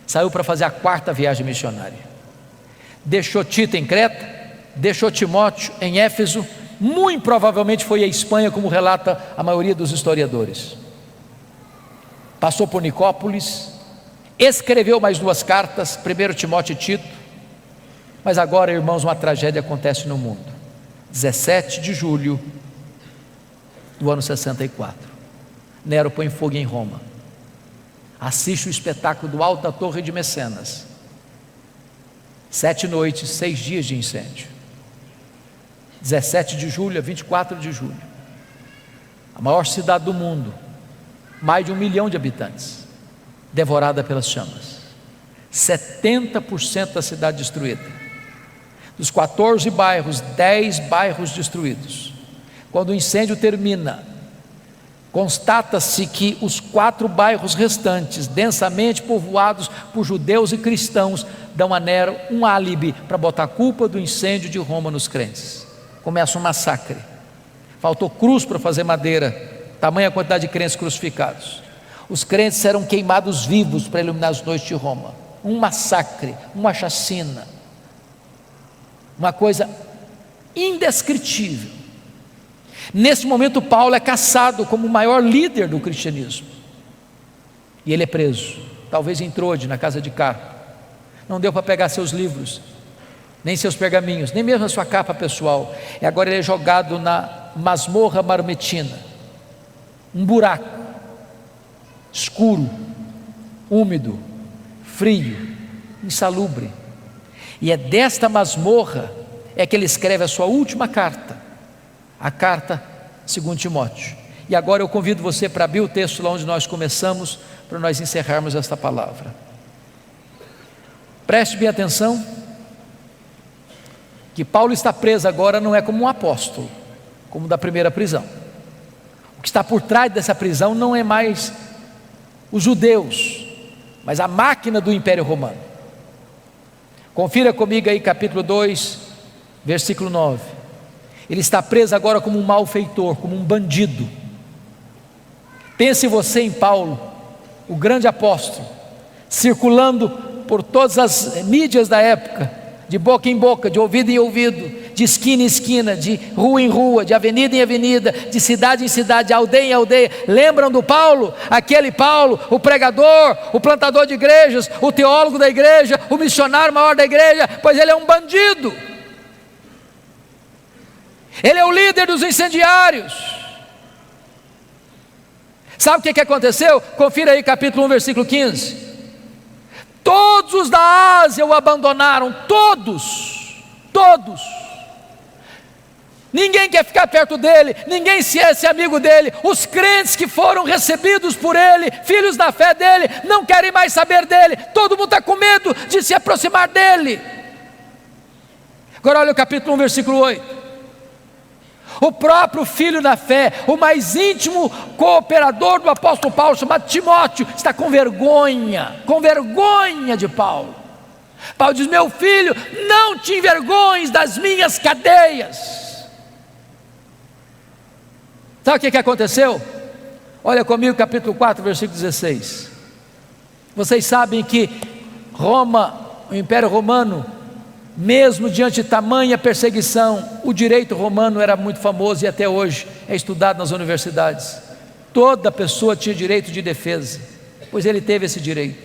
saiu para fazer a 4ª viagem missionária. Deixou Tito em Creta, deixou Timóteo em Éfeso, muito provavelmente foi à Espanha, como relata a maioria dos historiadores. Passou por Nicópolis, escreveu mais 2 cartas, 1 Timóteo e Tito. Mas agora, irmãos, uma tragédia acontece no mundo. 17 de julho do ano 64, Nero põe fogo em Roma. Assiste o espetáculo do alto da Torre de Mecenas. 7 noites, 6 dias de incêndio. 17 de julho a 24 de julho, a maior cidade do mundo, mais de 1 milhão de habitantes, devorada pelas chamas. 70% da cidade destruída. Dos 14 bairros, 10 bairros destruídos. Quando o incêndio termina, constata-se que os 4 bairros restantes, densamente povoados por judeus e cristãos, dão a Nero um álibi para botar a culpa do incêndio de Roma nos crentes. Começa um massacre. Faltou cruz para fazer madeira, tamanha a quantidade de crentes crucificados. Os crentes serão queimados vivos para iluminar as noites de Roma. Um massacre, uma chacina. uma coisa indescritível. Nesse momento Paulo é caçado como o maior líder do cristianismo, e ele é preso, talvez em Trode, na casa de Cá. Não deu para pegar seus livros, nem seus pergaminhos, nem mesmo a sua capa pessoal. E agora ele é jogado na masmorra marmetina, um buraco escuro, úmido, frio, insalubre. E é desta masmorra é que ele escreve a sua última carta, a carta segundo Timóteo. E agora eu convido você para abrir o texto lá onde nós começamos, para nós encerrarmos esta palavra. Preste bem atenção, que Paulo está preso agora não é como um apóstolo, como da primeira prisão. O que está por trás dessa prisão não é mais os judeus, mas a máquina do Império Romano. Confira comigo aí capítulo 2, versículo 9. Ele está preso agora como um malfeitor, como um bandido. Pense você em Paulo, o grande apóstolo, circulando por todas as mídias da época, de boca em boca, de ouvido em ouvido, de esquina em esquina, de rua em rua, de avenida em avenida, de cidade em cidade, de aldeia em aldeia. Lembram do Paulo? Aquele Paulo, o pregador, o plantador de igrejas, o teólogo da igreja, o missionário maior da igreja? Pois ele é um bandido, ele é o líder dos incendiários. Sabe o que aconteceu? Confira aí capítulo 1, versículo 15. Todos os da Ásia o abandonaram, todos. Ninguém quer ficar perto dele, ninguém se é amigo dele. Os crentes que foram recebidos por ele, filhos da fé dele, não querem mais saber dele. Todo mundo está com medo de se aproximar dele. Agora olha o capítulo 1, versículo 8. O próprio filho da fé, o mais íntimo cooperador do apóstolo Paulo, chamado Timóteo, está com vergonha de Paulo. Paulo diz: meu filho, não te envergonhes das minhas cadeias. Sabe o que aconteceu? Olha comigo capítulo 4, versículo 16. Vocês sabem que Roma, o Império Romano, mesmo diante de tamanha perseguição, o direito romano era muito famoso e até hoje é estudado nas universidades. Toda pessoa tinha direito de defesa, pois ele teve esse direito.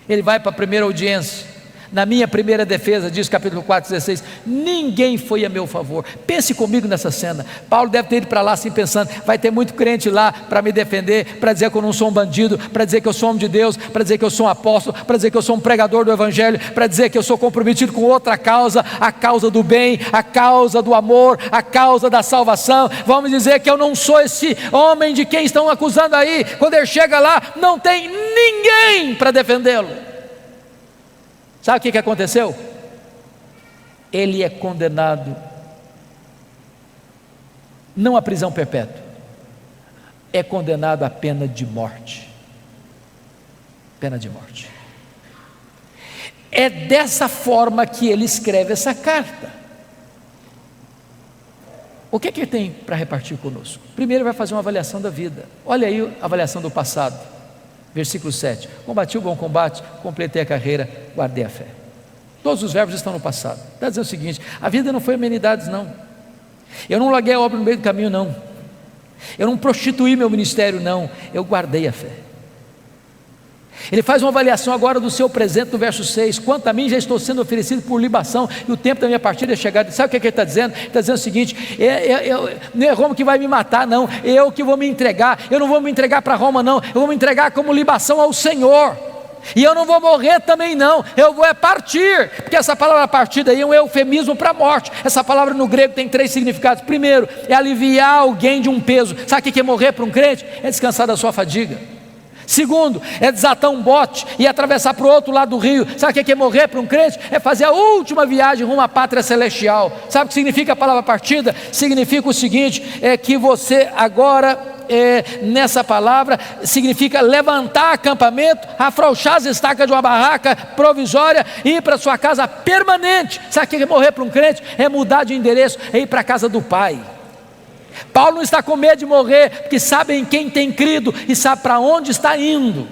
Ele vai para a primeira audiência. Na minha primeira defesa, diz capítulo 4, 16, ninguém foi a meu favor. Pense comigo nessa cena. Paulo deve ter ido para lá assim pensando: vai ter muito crente lá para me defender, para dizer que eu não sou um bandido, para dizer que eu sou homem de Deus, para dizer que eu sou um apóstolo, para dizer que eu sou um pregador do evangelho, para dizer que eu sou comprometido com outra causa, a causa do bem, a causa do amor, a causa da salvação. Vamos dizer que eu não sou esse homem de quem estão acusando aí. Quando ele chega lá, não tem ninguém para defendê-lo. Sabe o que aconteceu? Ele é condenado não à prisão perpétua, é condenado à pena de morte. Pena de morte. É dessa forma que ele escreve essa carta. O que ele tem para repartir conosco? Primeiro ele vai fazer uma avaliação da vida. Olha aí a avaliação do passado. Versículo 7, combati o bom combate, completei a carreira, guardei a fé. Todos os verbos estão no passado. Está dizendo o seguinte: a vida não foi amenidades não, eu não larguei a obra no meio do caminho não, eu não prostituí meu ministério não, eu guardei a fé. Ele faz uma avaliação agora do seu presente no verso 6, quanto a mim já estou sendo oferecido por libação, e o tempo da minha partida é chegado. Sabe o que ele está dizendo? Ele está dizendo o seguinte: não é Roma que vai me matar não, eu que vou me entregar. Eu não vou me entregar para Roma não, eu vou me entregar como libação ao Senhor, e eu não vou morrer também não, eu vou partir, porque essa palavra partida aí é um eufemismo para a morte. Essa palavra no grego tem 3 significados. Primeiro, é aliviar alguém de um peso. Sabe o que é morrer para um crente? É descansar da sua fadiga. Segundo, é desatar um bote e atravessar para o outro lado do rio. Sabe o que é morrer para um crente? É fazer a última viagem rumo à pátria celestial. Sabe o que significa a palavra partida? Significa o seguinte: é que você agora, nessa palavra, significa levantar acampamento, afrouxar as estacas de uma barraca provisória e ir para sua casa permanente. Sabe o que é morrer para um crente? É mudar de endereço, é ir para a casa do Pai. Paulo não está com medo de morrer, porque sabe em quem tem crido e sabe para onde está indo.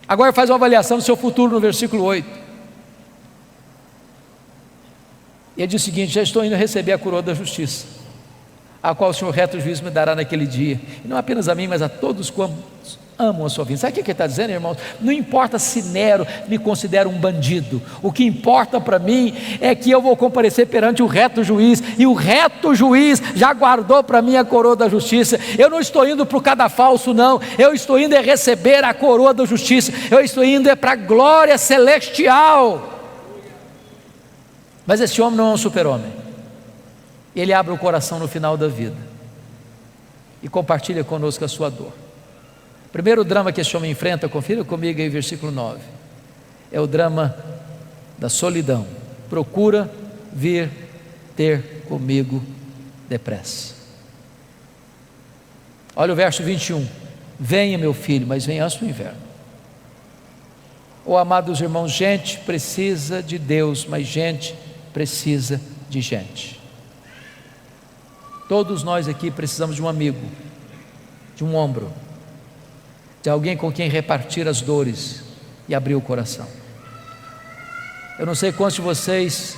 Agora faz uma avaliação do seu futuro no versículo 8. E ele diz o seguinte: já estou indo receber a coroa da justiça, a qual o Senhor reto juízo me dará naquele dia, e não apenas a mim, mas a todos quantos amam a sua vida. Sabe o que ele está dizendo, irmãos? Não importa se Nero me considera um bandido, o que importa para mim é que eu vou comparecer perante o reto juiz, e o reto juiz já guardou para mim a coroa da justiça. Eu não estou indo para o cadafalso, não, eu estou indo é receber a coroa da justiça, eu estou indo é para a glória celestial. Mas esse homem não é um super-homem, ele abre o coração no final da vida e compartilha conosco a sua dor. O primeiro drama que esse homem enfrenta, confira comigo aí versículo 9, é o drama da solidão. Procura vir ter comigo depressa. Olha o verso 21, venha meu filho, mas venha antes do inverno. Oh, amados irmãos, gente precisa de Deus, mas gente precisa de gente. Todos nós aqui precisamos de um amigo, de um ombro, de alguém com quem repartir as dores e abrir o coração. Eu não sei quantos de vocês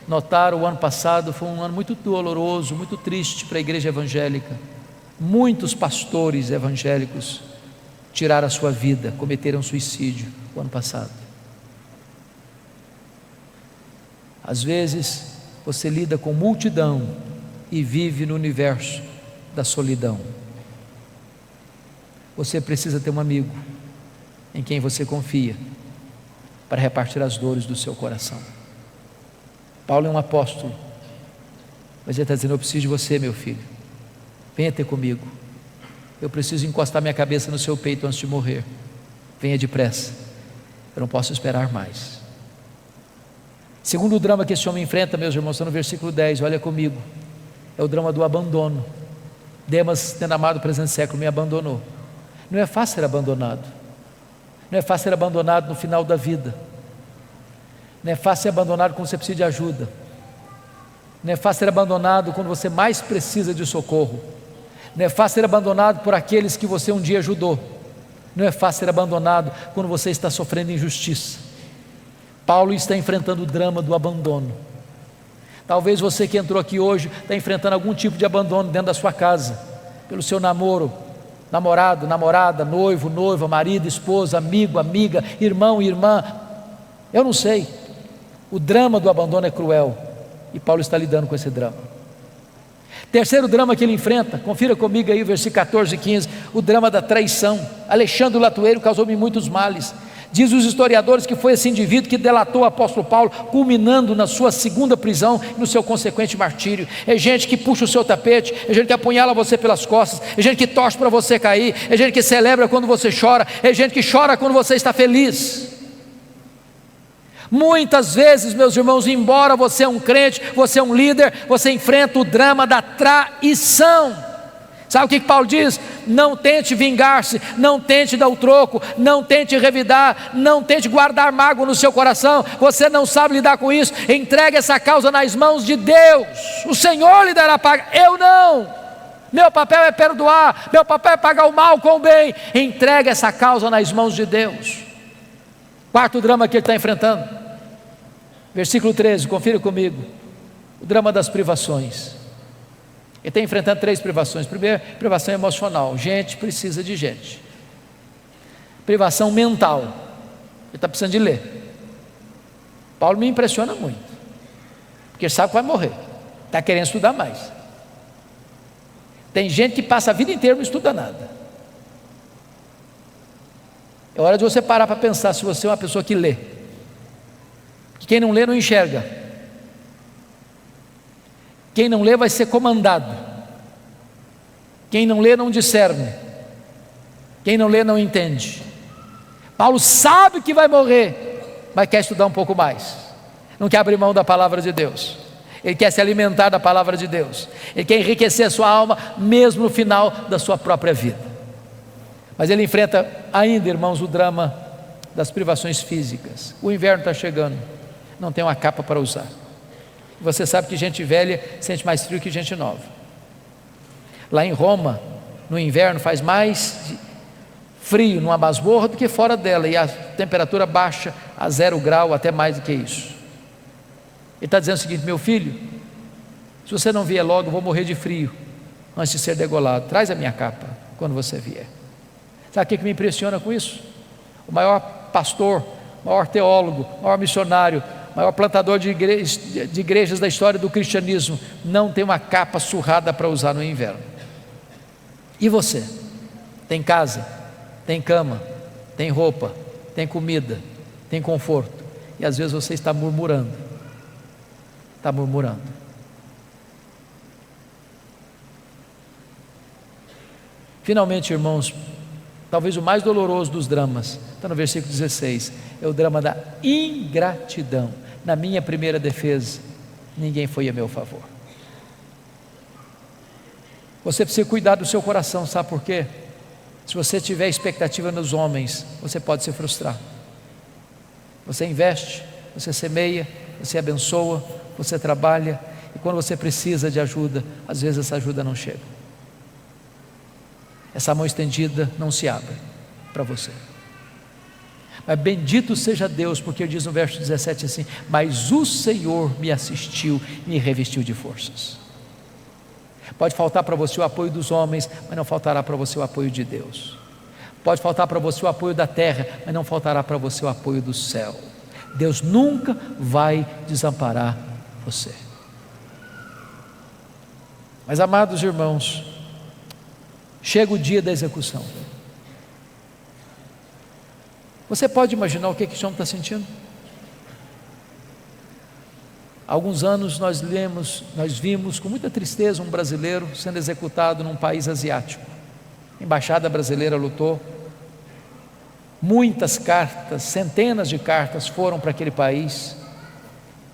notaram, o ano passado foi um ano muito doloroso, muito triste para a igreja evangélica. Muitos pastores evangélicos tiraram a sua vida, cometeram suicídio o ano passado. Às vezes você lida com multidão e vive no universo da solidão. Você precisa ter um amigo em quem você confia para repartir as dores do seu coração. Paulo é um apóstolo, mas ele está dizendo: eu preciso de você, meu filho, venha ter comigo, eu preciso encostar minha cabeça no seu peito antes de morrer, venha depressa, eu não posso esperar mais. Segundo drama que esse homem enfrenta, meus irmãos, está no versículo 10, olha comigo, é o drama do abandono. Demas, tendo amado o presente século, me abandonou. Não é fácil ser abandonado, não é fácil ser abandonado no final da vida, não é fácil ser abandonado quando você precisa de ajuda, não é fácil ser abandonado quando você mais precisa de socorro, não é fácil ser abandonado por aqueles que você um dia ajudou, não é fácil ser abandonado quando você está sofrendo injustiça. Paulo está enfrentando o drama do abandono. Talvez você que entrou aqui hoje está enfrentando algum tipo de abandono dentro da sua casa, pelo seu namoro, namorado, namorada, noivo, noiva, marido, esposa, amigo, amiga, irmão, irmã, eu não sei. O drama do abandono é cruel e Paulo está lidando com esse drama. Terceiro drama que ele enfrenta, confira comigo aí o versículo 14 e 15, o drama da traição. Alexandre o Latueiro causou-me muitos males. Diz os historiadores que foi esse indivíduo que delatou o apóstolo Paulo, culminando na sua segunda prisão e no seu consequente martírio. É gente que puxa o seu tapete, é gente que apunhala você pelas costas, é gente que torce para você cair, é gente que celebra quando você chora, é gente que chora quando você está feliz. Muitas vezes, meus irmãos, embora você é um crente, você é um líder, você enfrenta o drama da traição. Sabe o que Paulo diz? Não tente vingar-se, não tente dar o troco, não tente revidar, não tente guardar mágoa no seu coração. Você não sabe lidar com isso, entregue essa causa nas mãos de Deus. O Senhor lhe dará paga, eu não. Meu papel é perdoar, meu papel é pagar o mal com o bem. Entregue essa causa nas mãos de Deus. Quarto drama que ele está enfrentando, versículo 13, confira comigo, o drama das privações. Ele está enfrentando três privações. Primeiro, privação emocional, gente precisa de gente. Privação mental, ele está precisando de ler. Paulo me impressiona muito, porque ele sabe que vai morrer, está querendo estudar mais. Tem gente que passa a vida inteira e não estuda nada. É hora de você parar para pensar se você é uma pessoa que lê. Quem não lê não enxerga. Quem não lê vai ser comandado. Quem não lê não discerne. Quem não lê não entende. Paulo sabe que vai morrer, mas quer estudar um pouco mais. Não quer abrir mão da palavra de Deus. Ele quer se alimentar da palavra de Deus. Ele quer enriquecer a sua alma, mesmo no final da sua própria vida. Mas ele enfrenta ainda, irmãos, o drama das privações físicas. O inverno está chegando, não tem uma capa para usar. Você sabe que gente velha sente mais frio que gente nova. Lá em Roma, no inverno, faz mais frio numa masmorra do que fora dela, e a temperatura baixa a 0 grau, até mais do que isso. Ele está dizendo o seguinte: meu filho, se você não vier logo, eu vou morrer de frio antes de ser degolado. Traz a minha capa quando você vier. Sabe o que me impressiona com isso? O maior pastor, maior teólogo, maior missionário, maior plantador de igrejas da história do cristianismo, não tem uma capa surrada para usar no inverno. E você? Tem casa, tem cama, tem roupa, tem comida, tem conforto, e às vezes você está murmurando. Está murmurando. Finalmente, irmãos, talvez o mais doloroso dos dramas, está no versículo 16, é o drama da ingratidão. Na minha primeira defesa, ninguém foi a meu favor. Você precisa cuidar do seu coração, sabe por quê? Se você tiver expectativa nos homens, você pode se frustrar. Você investe, você semeia, você abençoa, você trabalha, e quando você precisa de ajuda, às vezes essa ajuda não chega. Essa mão estendida não se abre para você. Mas bendito seja Deus, porque diz no verso 17 assim: mas o Senhor me assistiu e me revestiu de forças. Pode faltar para você o apoio dos homens, mas não faltará para você o apoio de Deus. Pode faltar para você o apoio da terra, mas não faltará para você o apoio do céu. Deus nunca vai desamparar você. Mas, amados irmãos, chega o dia da execução. Você pode imaginar o que esse homem está sentindo? Há alguns anos nós vimos com muita tristeza um brasileiro sendo executado num país asiático. A embaixada brasileira lutou, muitas cartas, centenas de cartas foram para aquele país,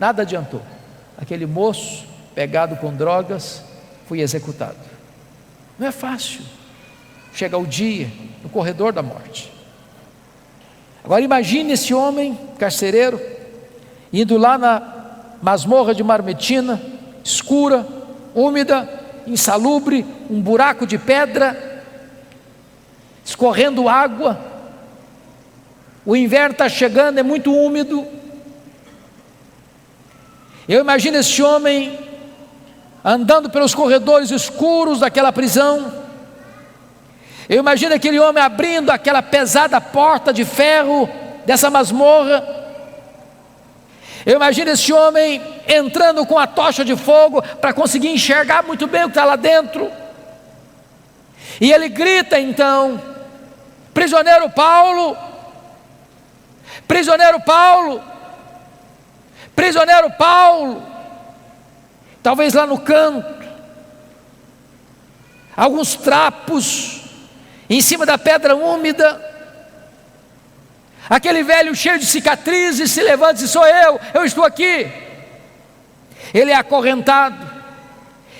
nada adiantou. Aquele moço pegado com drogas foi executado. Não é fácil. Chega o dia, no corredor da morte. Agora imagine esse homem carcereiro indo lá na masmorra de Marmetina, escura, úmida, insalubre, um buraco de pedra, escorrendo água. O inverno está chegando, é muito úmido. Eu imagino esse homem andando pelos corredores escuros daquela prisão. Eu imagino aquele homem abrindo aquela pesada porta de ferro dessa masmorra. Eu imagino esse homem entrando com a tocha de fogo para conseguir enxergar muito bem o que está lá dentro. E ele grita então: prisioneiro Paulo, prisioneiro Paulo, prisioneiro Paulo. Talvez lá no canto, alguns trapos em cima da pedra úmida. Aquele velho cheio de cicatrizes se levanta e diz: sou eu estou aqui. Ele é acorrentado,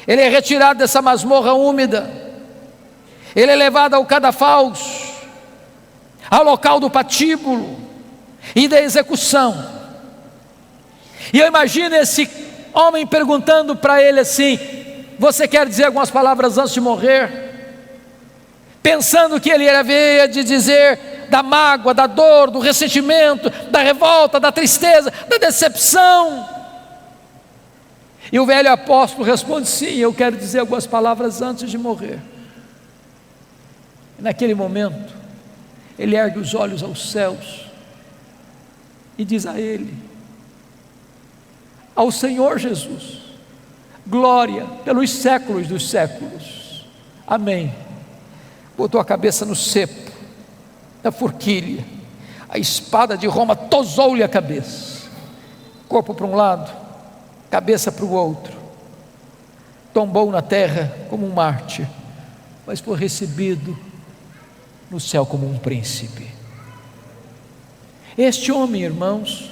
ele é retirado dessa masmorra úmida, ele é levado ao cadafalso, ao local do patíbulo e da execução. E eu imagino esse homem perguntando para ele assim: você quer dizer algumas palavras antes de morrer? Pensando que ele havia de dizer da mágoa, da dor, do ressentimento, da revolta, da tristeza, da decepção. E o velho apóstolo responde: sim, eu quero dizer algumas palavras antes de morrer. E naquele momento, ele ergue os olhos aos céus e diz a ele: ao Senhor Jesus, glória pelos séculos dos séculos, amém. Botou a cabeça no cepo da forquilha, a espada de Roma tosou-lhe a cabeça, corpo para um lado, cabeça para o outro, tombou na terra como um mártir, mas foi recebido no céu como um príncipe. Este homem, irmãos,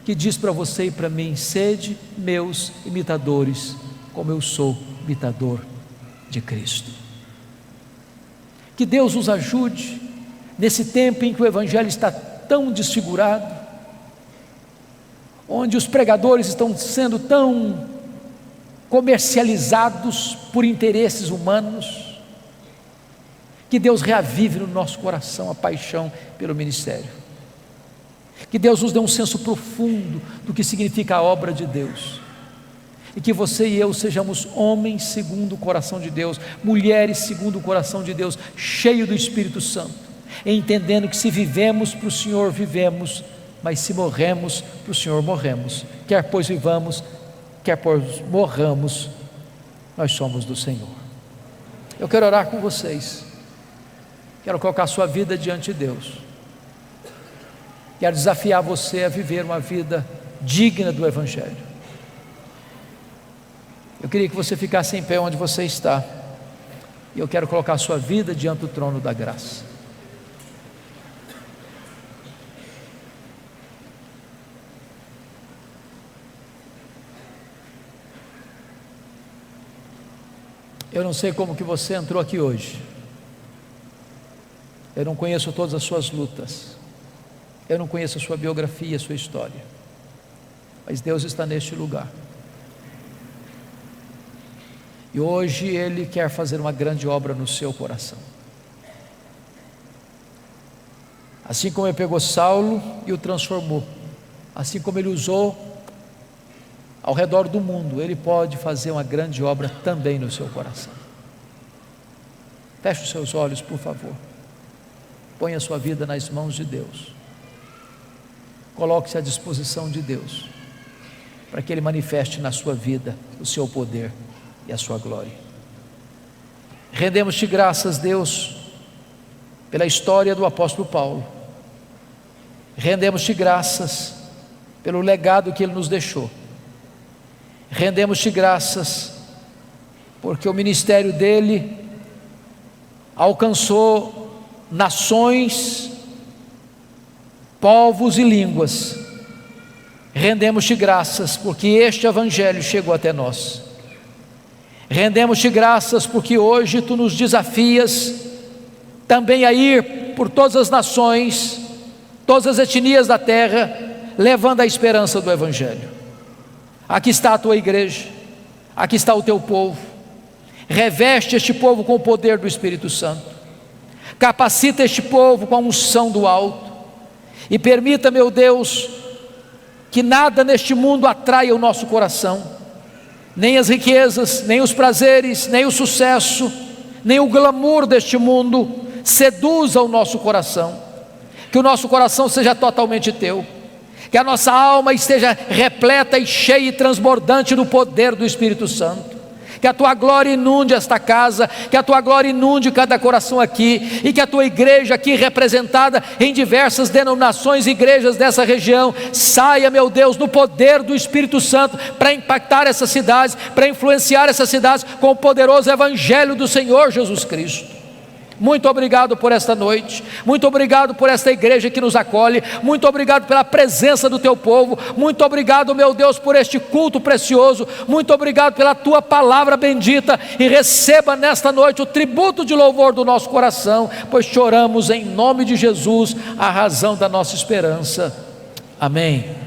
que diz para você e para mim: sede meus imitadores, como eu sou imitador de Cristo. Que Deus nos ajude nesse tempo em que o Evangelho está tão desfigurado, onde os pregadores estão sendo tão comercializados por interesses humanos. Que Deus reavive no nosso coração a paixão pelo ministério. Que Deus nos dê um senso profundo do que significa a obra de Deus, e que você e eu sejamos homens segundo o coração de Deus, mulheres segundo o coração de Deus, cheio do Espírito Santo, entendendo que se vivemos para o Senhor, vivemos, mas se morremos para o Senhor, morremos. Quer pois vivamos, quer pois morramos, nós somos do Senhor. Eu quero orar com vocês, quero colocar a sua vida diante de Deus, quero desafiar você a viver uma vida digna do Evangelho. Eu queria que você ficasse em pé onde você está, e eu quero colocar a sua vida diante do trono da graça. Eu não sei como que você entrou aqui hoje, eu não conheço todas as suas lutas, eu não conheço a sua biografia, a sua história, mas Deus está neste lugar, e hoje Ele quer fazer uma grande obra no seu coração. Assim como Ele pegou Saulo e o transformou, assim como Ele usou ao redor do mundo, Ele pode fazer uma grande obra também no seu coração. Feche os seus olhos, por favor. Ponha a sua vida nas mãos de Deus. Coloque-se à disposição de Deus, para que Ele manifeste na sua vida o seu poder e a sua glória. Rendemos-te graças, Deus, pela história do apóstolo Paulo. Rendemos-te graças pelo legado que ele nos deixou. Rendemos-te graças porque o ministério dele alcançou nações, povos e línguas. Rendemos-te graças porque este evangelho chegou até nós. Rendemos-te graças porque hoje tu nos desafias também a ir por todas as nações, todas as etnias da terra, levando a esperança do evangelho. Aqui está a tua igreja, aqui está o teu povo. Reveste este povo com o poder do Espírito Santo, capacita este povo com a unção do alto, e permita, meu Deus, que nada neste mundo atraia o nosso coração, nem as riquezas, nem os prazeres, nem o sucesso, nem o glamour deste mundo seduza o nosso coração. Que o nosso coração seja totalmente teu, que a nossa alma esteja repleta e cheia e transbordante do poder do Espírito Santo, que a tua glória inunde esta casa, que a tua glória inunde cada coração aqui, e que a tua igreja aqui representada em diversas denominações e igrejas dessa região, saia, meu Deus, no poder do Espírito Santo, para impactar essas cidades, para influenciar essas cidades com o poderoso evangelho do Senhor Jesus Cristo. Muito obrigado por esta noite, muito obrigado por esta igreja que nos acolhe, muito obrigado pela presença do teu povo, muito obrigado, meu Deus, por este culto precioso, muito obrigado pela tua palavra bendita, e receba nesta noite o tributo de louvor do nosso coração, pois choramos em nome de Jesus, a razão da nossa esperança. Amém.